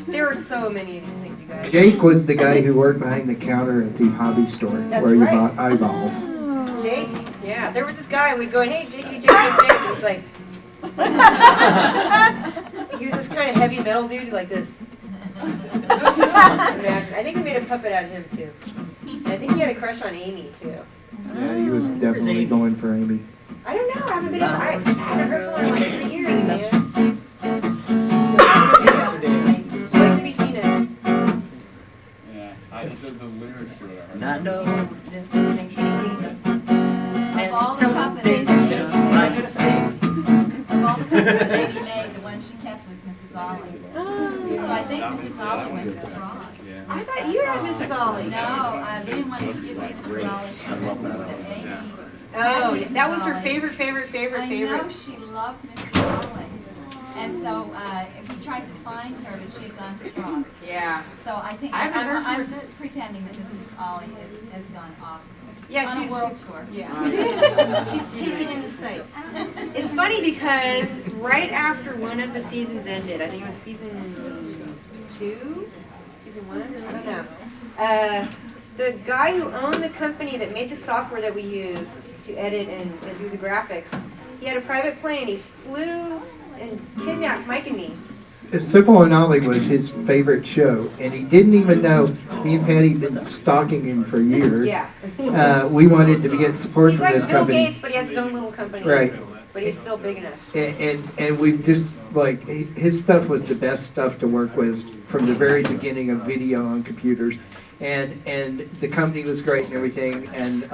There are so many of these things, you guys. Jake was the guy who worked behind the counter at the hobby store That's where you right. bought eyeballs. Jake? Yeah, there was this guy, we'd go, hey, Jakey Jake. And it's like, he was this kind of heavy metal dude like this. Imagine. I think we made a puppet out of him too. And I think he had a crush on Amy too. Yeah, he was definitely going for Amy. I don't know, I haven't been I haven't heard from him in like 3 years, man. Nice to meet Tina. Yeah, I said the lyrics to it. Not no. Of all the puppets, Just like a thing. of all the puppets Amy made, the one she kept was Mrs. Olly. So I think Mrs. Olly went to prom. I thought you had Mrs. Olly. No, they didn't want to give it to Mrs. Olly for Christmas, but Amy. Oh, that was her favorite. I know she loved Mrs. Olly. And so he tried to find her, but she had gone to prom. Yeah. So I think I haven't heard from her I'm since. pretending that Mrs. Olly has gone off. Yeah, on she's a world tour. Yeah. She's taking in the sights. It's funny because right after one of the seasons ended, I think it was season 2, season 1, I don't know. The guy who owned the company that made the software that we use to edit and do the graphics, he had a private plane. He flew and kidnapped Mike and me. Sifl and Olly was his favorite show, and he didn't even know. Me and Patty had been stalking him for years. Yeah. We wanted to get support He's from like this Bill company. Gates, but he has his own little company. Right. But he's still big enough. And we just, like, his stuff was the best stuff to work with from the very beginning of video on computers. And the company was great and everything, and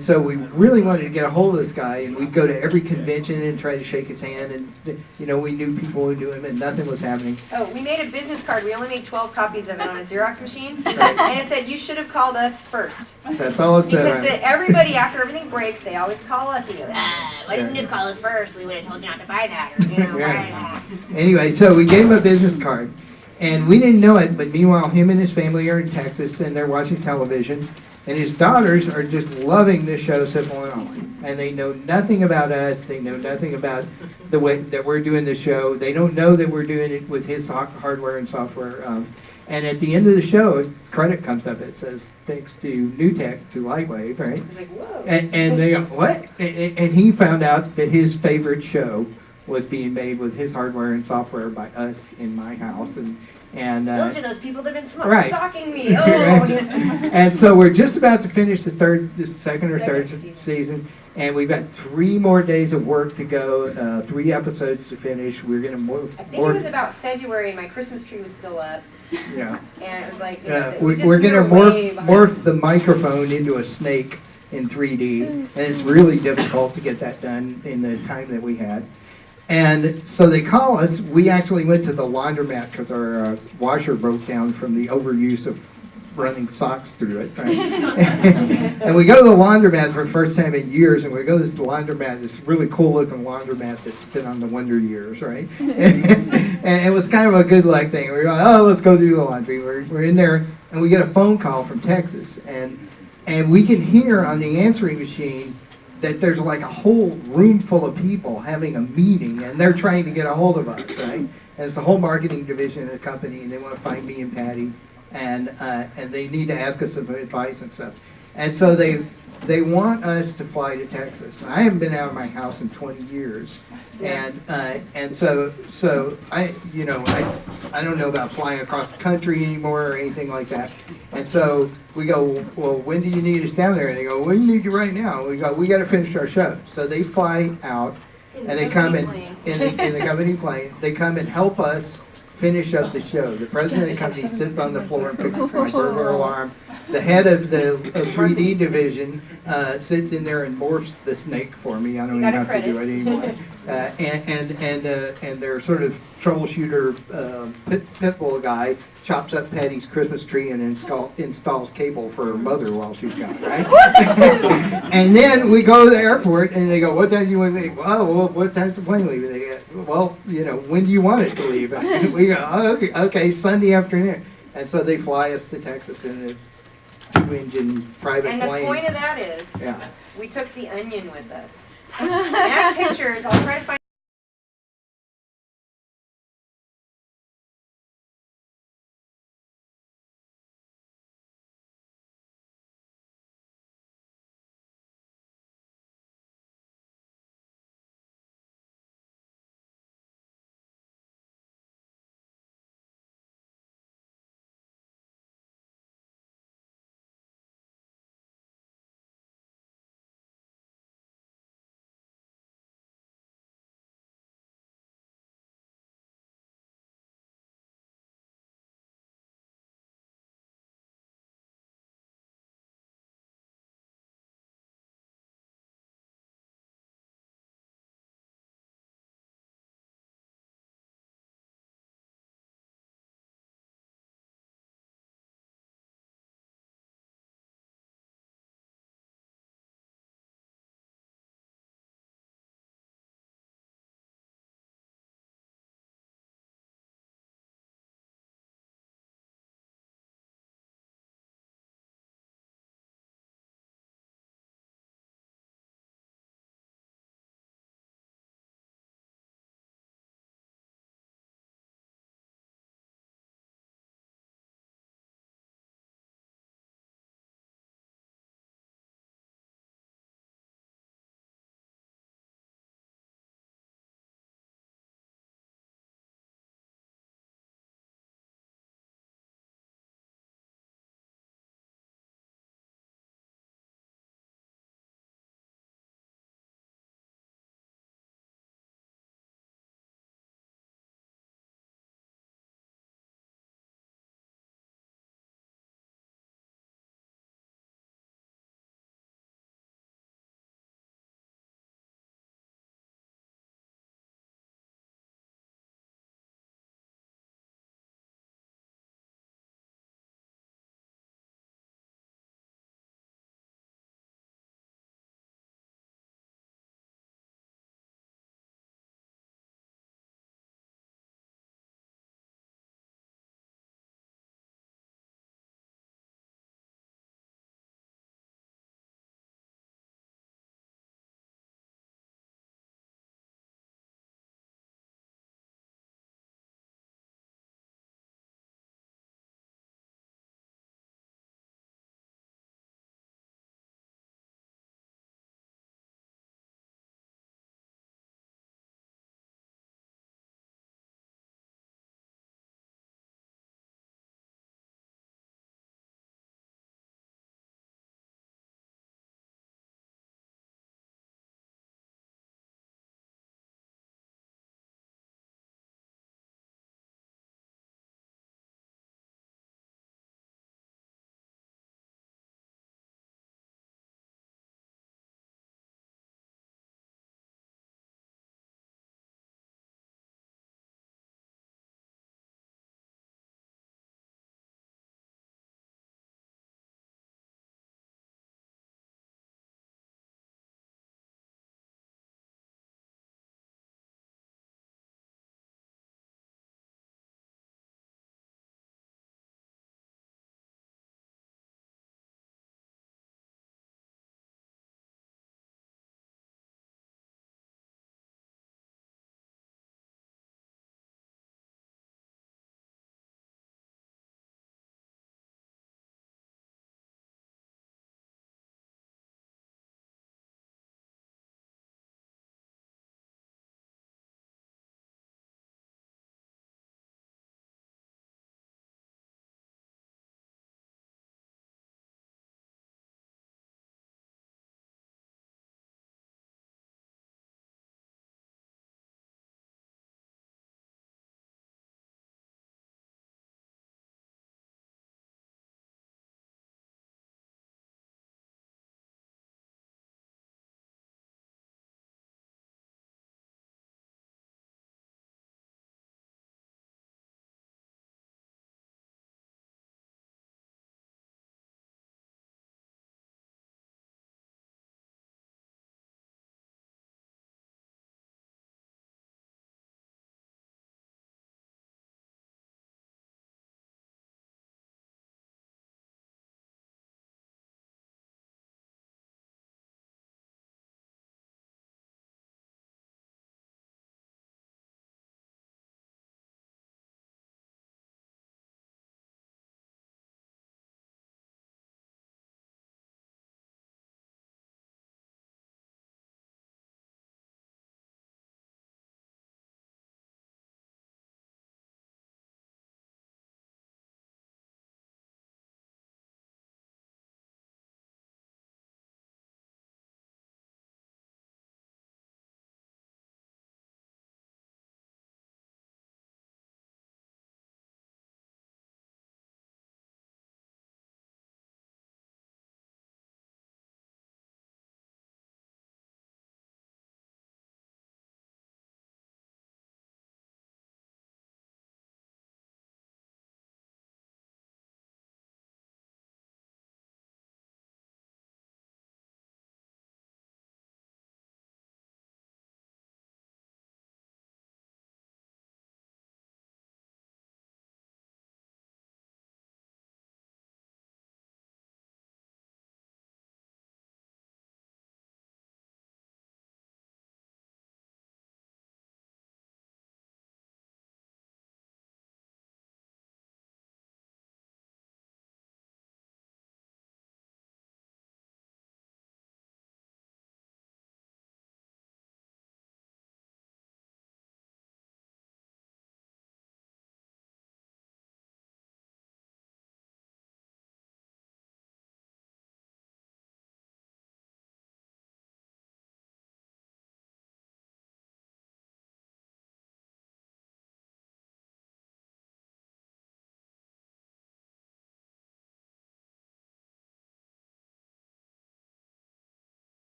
so we really wanted to get a hold of this guy, and we'd go to every convention and try to shake his hand, and we knew people who knew him, and nothing was happening. Oh, we made a business card. We only made 12 copies of it on a Xerox machine, Right. and it said you should have called us first. That's all it said. Because Right? everybody, after everything breaks, they always call us and go, Why didn't you just call us first? We would have told you not to buy that. Or, buy that. Anyway, so we gave him a business card, and we didn't know it, but meanwhile, him and his family are in Texas, and they're watching television, and his daughters are just loving this show, Sifl and Olly. And they know nothing about us. They know nothing about the way that we're doing the show. They don't know that we're doing it with his hardware and software. And at the end of the show, a credit comes up. It says, thanks to NewTek, to Lightwave, right? It's like, whoa. And they go, what? And he found out that his favorite show was being made with his hardware and software by us in my house. And Those are those people that have been right. stalking me. Oh, And so we're just about to finish the second or third season, and we've got 3 more days of work to go, 3 episodes to finish. We're going to move. I think it was about February, and my Christmas tree was still up. Yeah. And it was like, We're going to morph the microphone into a snake in 3D, and it's really difficult to get that done in the time that we had. And so they call us. We actually went to the laundromat because our washer broke down from the overuse of running socks through it. Right? And we go to the laundromat for the first time in years, and we go to this laundromat, this really cool looking laundromat that's been on the Wonder Years, right? And it was kind of a good luck thing. We were like, oh, let's go do the laundry. We're in there, and we get a phone call from Texas, and we can hear on the answering machine that there's like a whole room full of people having a meeting, and they're trying to get a hold of us, right? As the whole marketing division of the company, and they want to find me and Patty, and they need to ask us some advice and stuff. And so they want us to fly to Texas. And I haven't been out of my house in 20 years, and so I don't know about flying across the country anymore or anything like that. And so we go, well, when do you need us down there? And they go, we need you right now. We go, we got to finish our show. So they fly out, and they come in the company plane. They come and help us finish up the show. The president of the company sits on the floor and fixes my burglar alarm. The head of the 3D division sits in there and morphs the snake for me. I don't even have to do it anymore. And their sort of troubleshooter pit bull guy chops up Patty's Christmas tree and installs cable for her mother while she's gone, right? And then we go to the airport, and they go, what time do you want to leave? Well, what time's the plane leaving? They go, well, when do you want it to leave? We go, oh, okay, Sunday afternoon. And so they fly us to Texas, and 2-engine private And the plane. point of that is, Yeah. we took the onion with us. And I have pictures, I'll try to find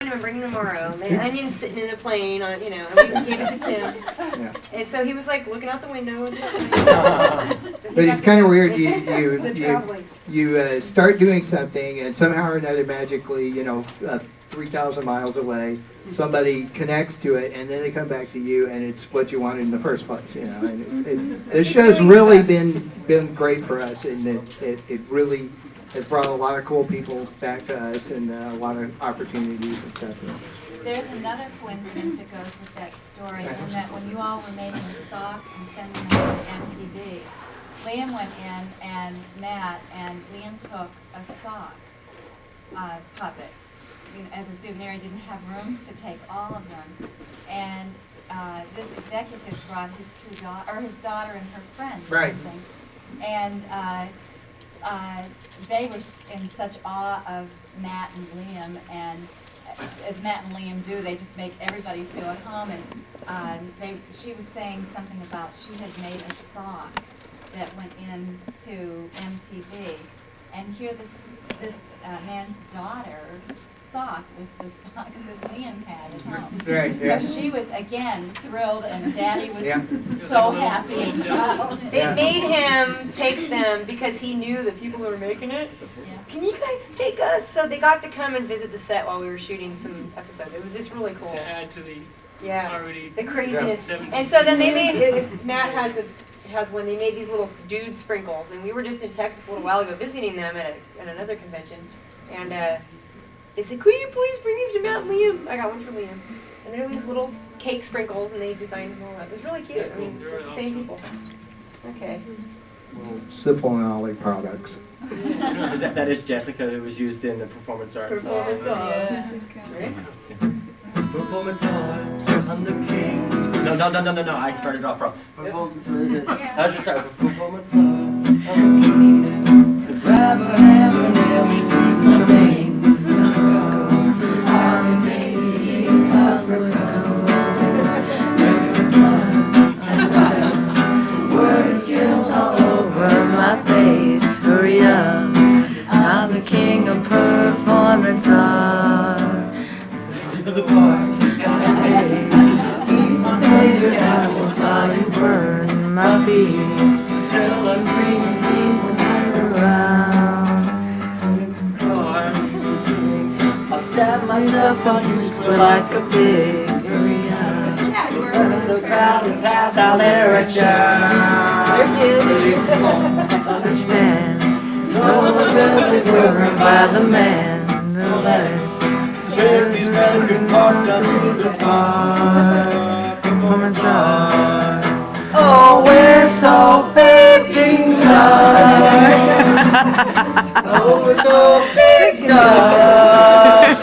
I'm bringing tomorrow. The onion's sitting in a plane on, you know, and we gave it to Tim. Yeah. And so he was like looking out the window. But it's kind of weird. The traveling. You start doing something, and somehow or another, magically, 3,000 miles away, somebody connects to it, and then they come back to you, and it's what you wanted in the first place. And this show's really been great for us, and it really has brought a lot of cool people back to us, and a lot of opportunities and stuff. There's another coincidence that goes with that story, in that when you all were making the socks and sending them to MTV, Liam went in and Matt and Liam took a sock puppet. As a souvenir, he didn't have room to take all of them, and this executive brought his his daughter and her friend, right? Something. And they were in such awe of Matt and Liam, and as Matt and Liam do, they just make everybody feel at home. And she was saying something about she had made a sock that went into MTV, and here this man's daughter's sock was the sock that Liam had at home. Right, yeah. So she was again thrilled, and Daddy was so happy and proud. It made him take them because he knew the people who were making it. Yeah. Can you guys take us? So they got to come and visit the set while we were shooting some episodes. It was just really cool. To add to the already the craziness. Yeah. And so then they made, Matt has one, they made these little dude sprinkles, and we were just in Texas a little while ago visiting them at another convention, and they said, could you please bring these to Matt and Liam? I got one for Liam. And they're these little cake sprinkles, and they designed them all up. It was really cute. I mean, it's the same people. Okay. Well, Sifl and Olly products. That is Jessica, who was used in the performance art. Performance art. Yeah. Performance art, I'm the king. No, I started off wrong. Performance art. How's it start? Performance art, I'm the king. So grab a hammer, nail me to something. Word of guilt all over my face. Hurry up, I'm the king of performance art. To the park, hey, eat my favorite apples while you burn my feet. Till I scream and keep around. I'll stab myself on you square like a pig. Hurry up. The crowd and pass our literature. Please understand, no one does it written by the man. So let's share these broken parts down to the park. Performance art. Oh, we're so freaking dark. Oh, we're so freaking dark.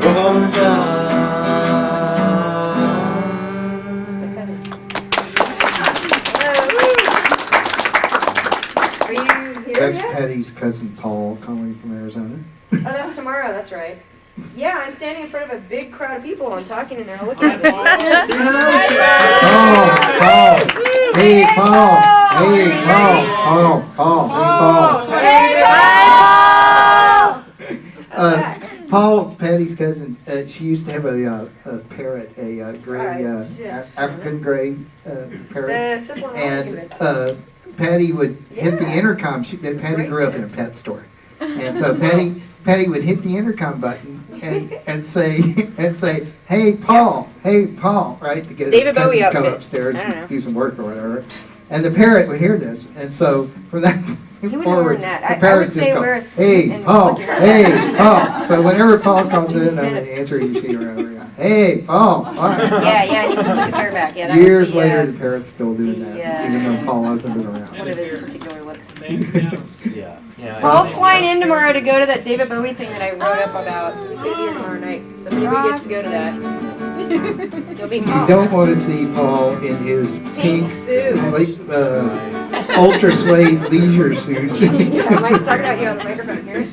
Performance art. Are you here That's yet? Patty's cousin Paul calling from Arizona. Oh, that's tomorrow. That's right. Yeah, I'm standing in front of a big crowd of people. I'm talking, and they're all looking at me. Paul! Hey, Paul! Hey, Paul! Paul, Patty's cousin, she used to have a parrot, a gray, African gray parrot. And Patty would hit the intercom. Patty grew up in a pet store. And so Patty would hit the intercom button and say, hey, Paul, right? To get David Bowie to come outfit. upstairs and do some work or whatever. And the parrot would hear this. And so from that forward, the parrot just goes, hey, Paul, hey, Paul. So whenever Paul comes in, I'm going to answer each year. Hey, Paul. Yeah, he needs to his hair back. Yeah, Years later, the parrot's still doing that, even though Paul hasn't been around. One of his particular looks. Yeah. Paul's flying in tomorrow to go to that David Bowie thing that I wrote up about. He's going to be here tomorrow night, so maybe he gets to go to that. You'll be You don't want to see Paul in his pink suit, ultra suede leisure suit. Mike's talking about you on the microphone here.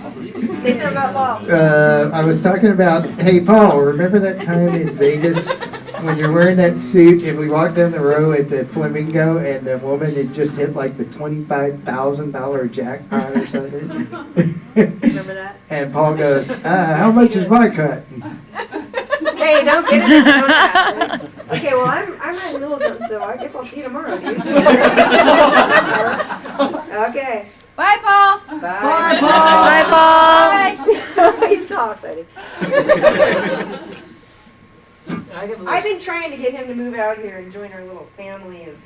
Say something about Paul. I was talking about, hey Paul, remember that time in Vegas when you're wearing that suit and we walked down the road at the Flamingo and the woman had just hit like the $25,000 jackpot or something? Remember that? And Paul goes, how much is my cut? Hey, don't get it. Don't ask. Okay, well, I'm right in the middle of something, so I guess I'll see you tomorrow, dude. Okay. Bye, Paul. Bye. Bye, Paul. Bye, Paul. He's so excited. I've been trying to get him to move out here and join our little family of,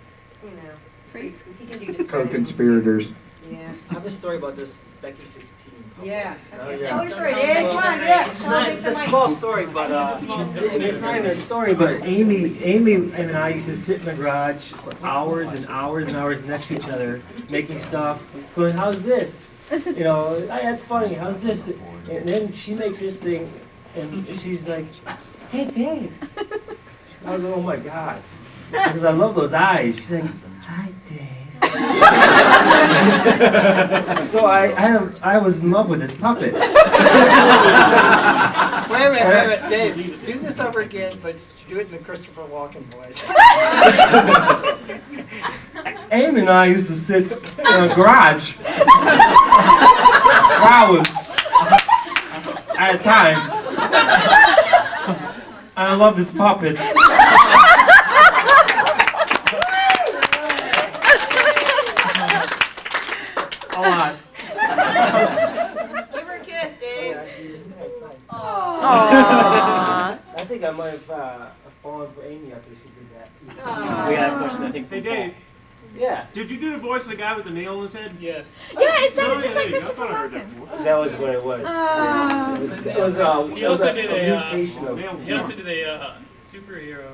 freaks, because he can do just about anything. Co-conspirators. Yeah. I have a story about this Becky 16. Yeah. Oh, Okay. yeah. Tell her story, Dave. Come on, get It's not, it's a small story, but It's not even a story, but Amy and I used to sit in the garage for hours and hours and hours next to each other, making stuff, going, how's this? You know, "Hey, that's funny, how's this? And then she makes this thing, and she's like, hey, Dave. I was like, oh my God. Because I love those eyes. She's like, hi, Dave. So I was in love with this puppet. Wait a minute, Dave. Do this over again, but do it in the Christopher Walken voice. Amy and I used to sit in a garage for hours at a time. And I love this puppet. A lot. Give her a kiss, Dave. Aww. I think I might have fallen for Amy after she did that too. We had a question, I think. Hey, Dave. Yeah. Did you do the voice of the guy with the nail in his head? Yes. Yeah, it sounded No, just yeah, like yeah, I Christopher thought I heard Walken. That was what it was. He also did a mutation of. he also did a superhero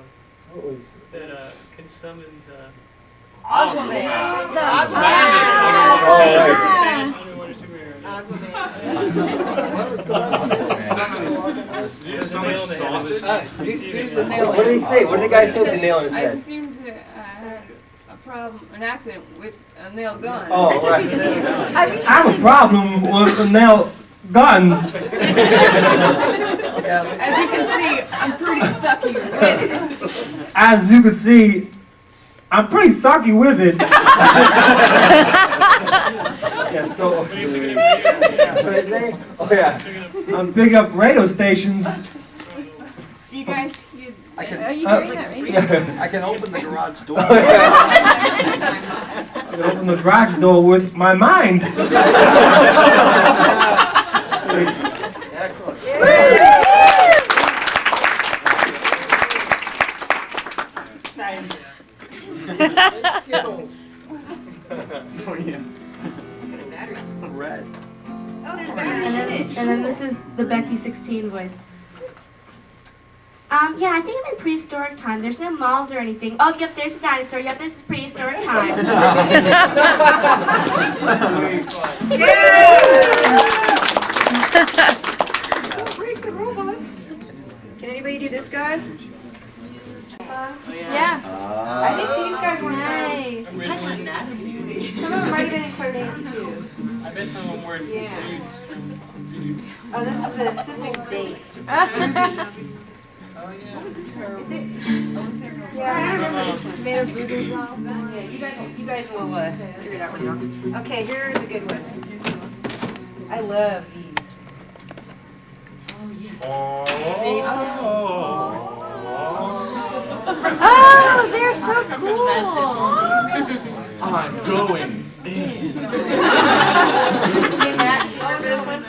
What was? that can summon. Aquaman. Spanish underwater superhero. Summon sausage. What did he say? What did the guy say with the nail in his I head? seem to have a problem, an accident with a nail gun. Oh, right. I have a problem with a nail gun. As you can see, I'm pretty sucky with it. As you can see, I'm pretty sucky with it. Yeah, so what did he say? Oh yeah, I'm picking up radio stations. Do you guys, are you hearing that radio? I can open the garage door. I can open the garage door with my mind. Excellent. Nice. Skittles. Oh, yeah. Red. Oh, there's batteries in it. And then this is the Becky 16 voice. Yeah, I think I'm in prehistoric time. There's no malls or anything. Oh, yep, there's a dinosaur. Yep, this is prehistoric time. Break the robots. Can anybody do this guy? Yeah. I think these guys were Nice. Some of them might have been in clarinets too. I bet some of them were Yeah. dudes. Oh, this was a Sifl date. Yeah, I remember this one. Made of voodoo doll. Yeah, you guys will figure it out right now. Okay, here's a good one. I love these. Oh, they're so cool. I'm going in. Hey, Matt, you remember this one?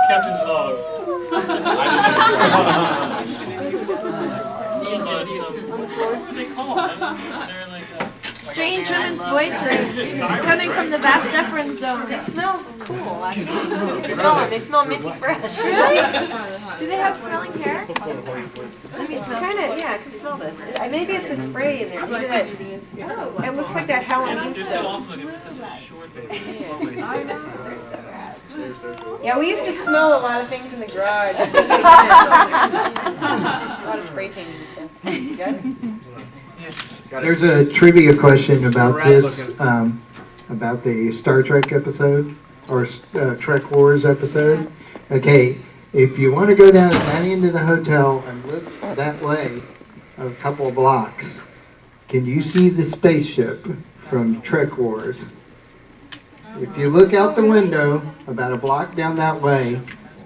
Captain's log. So much. What do they call them? They're like Strange women's voices coming from the Vast Deference Zone. It smells cool, actually. They smell minty fresh. Really? Do they have smelling hair? Let me kind of, yeah, I can smell this. Maybe it's a spray in there. Maybe that, it looks like that Halloween they're so stuff. awesome. Like, it's such a short Yeah, we used to smell a lot of things in the garage. A lot of spray painting and stuff. You got it? There's a trivia question about this, about the Star Trek episode, or Trek Wars episode. Okay, if you want to go down that end of the hotel and look that way, a couple of blocks, can you see the spaceship from Trek Wars? If you look out the window, about a block down that way,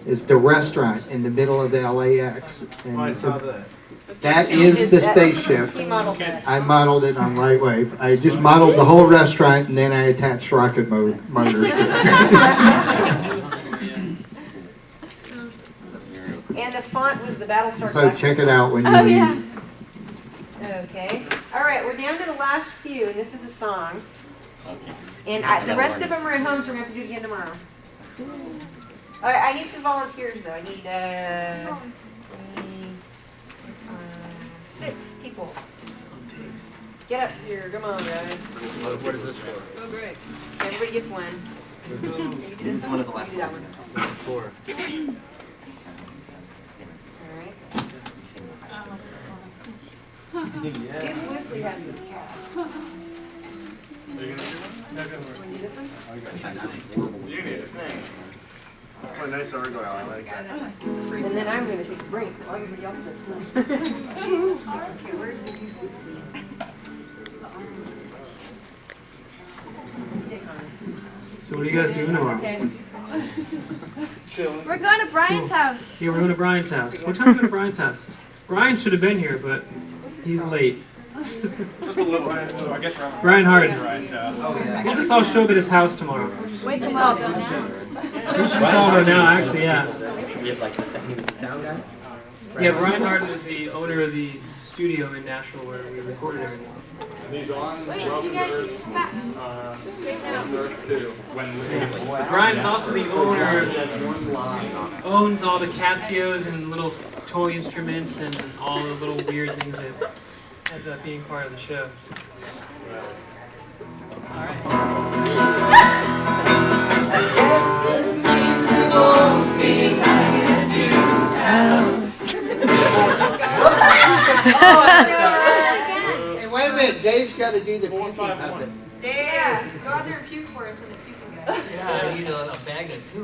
is the restaurant in the middle of the LAX. And it's that is the spaceship. I modeled it on Lightwave. I just modeled the whole restaurant and then I attached rocket motors to it. And the font was the Battlestar. So check it out when you leave. Okay. All right, we're down to the last few, and this is a song. And the rest of them are at home, so we're going to have to do it again tomorrow. All right, I need some volunteers, though. I need 6 people. Get up here. Come on, guys. What is this for? Oh, great. Everybody gets one. You do this one? One of the last You do that one. What's it for? Yes. Leslie has the cat. Are you gonna do one? Want to do this one? You need to sing. Oh, nice argo, I like that. And then I'm going to take a break while everybody else does stuff. Okay, where's the useless? So what are you guys doing tomorrow? We're going to Brian's house. Yeah, we're going to Brian's house. What time are we going to Brian's house? Brian should have been here, but he's late. Just a little bit, so I guess we're Brian Harden. Brian's house. We'll just all show up at his house tomorrow. Wake him up. We should all go now, actually, yeah. We have like the sound guy? Yeah, Brian Harden is the owner of the studio in Nashville where we recorded everything. These on, Wait, you guys just straighten out. Brian's also the owner, owns all the Casios and little toy instruments and all the little weird things that end up being part of the show. All right. Hey, wait a minute. Dave's got to do the puking puppet. Yeah, go out there and puke for us with the puking guy. Yeah, I need a bag of 2.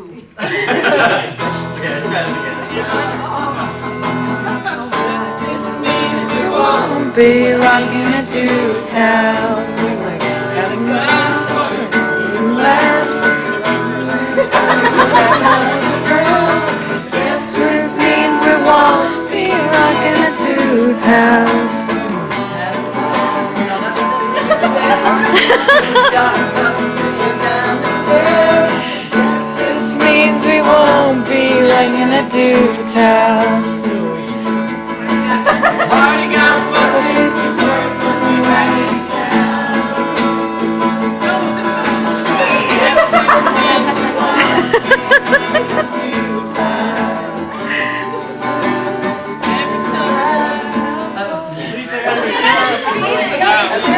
Won't be rocking a dude's house. Having last. Yes, which means we won't be rocking a dude's house. This means we won't be rocking a dude's house.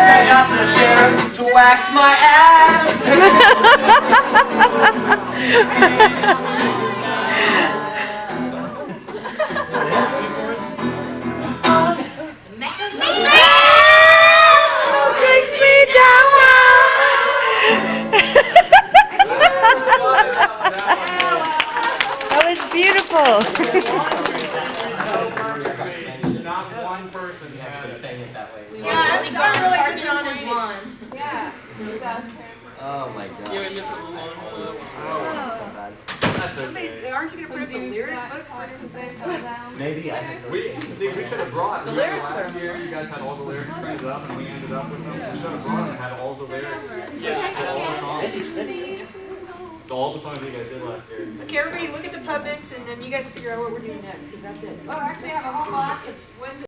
I got the sheriff to wax my ass. Takes me down. That was beautiful. Not one person had it. Yeah, it's not really carpet on his lawn. Yeah. Oh my god. Yeah, we missed the lawn. Somebody's, aren't you going to put up the lyric book for this thing? Maybe I had We should have brought The lyrics are last year. You guys had all the lyrics printed up, and we ended up with them. We should have brought and had all the lyrics. Yeah. All the songs. All the songs you guys did last year. Okay, everybody look at the puppets, and then you guys figure out what we're doing next, because that's it. Oh, actually, I have a whole box of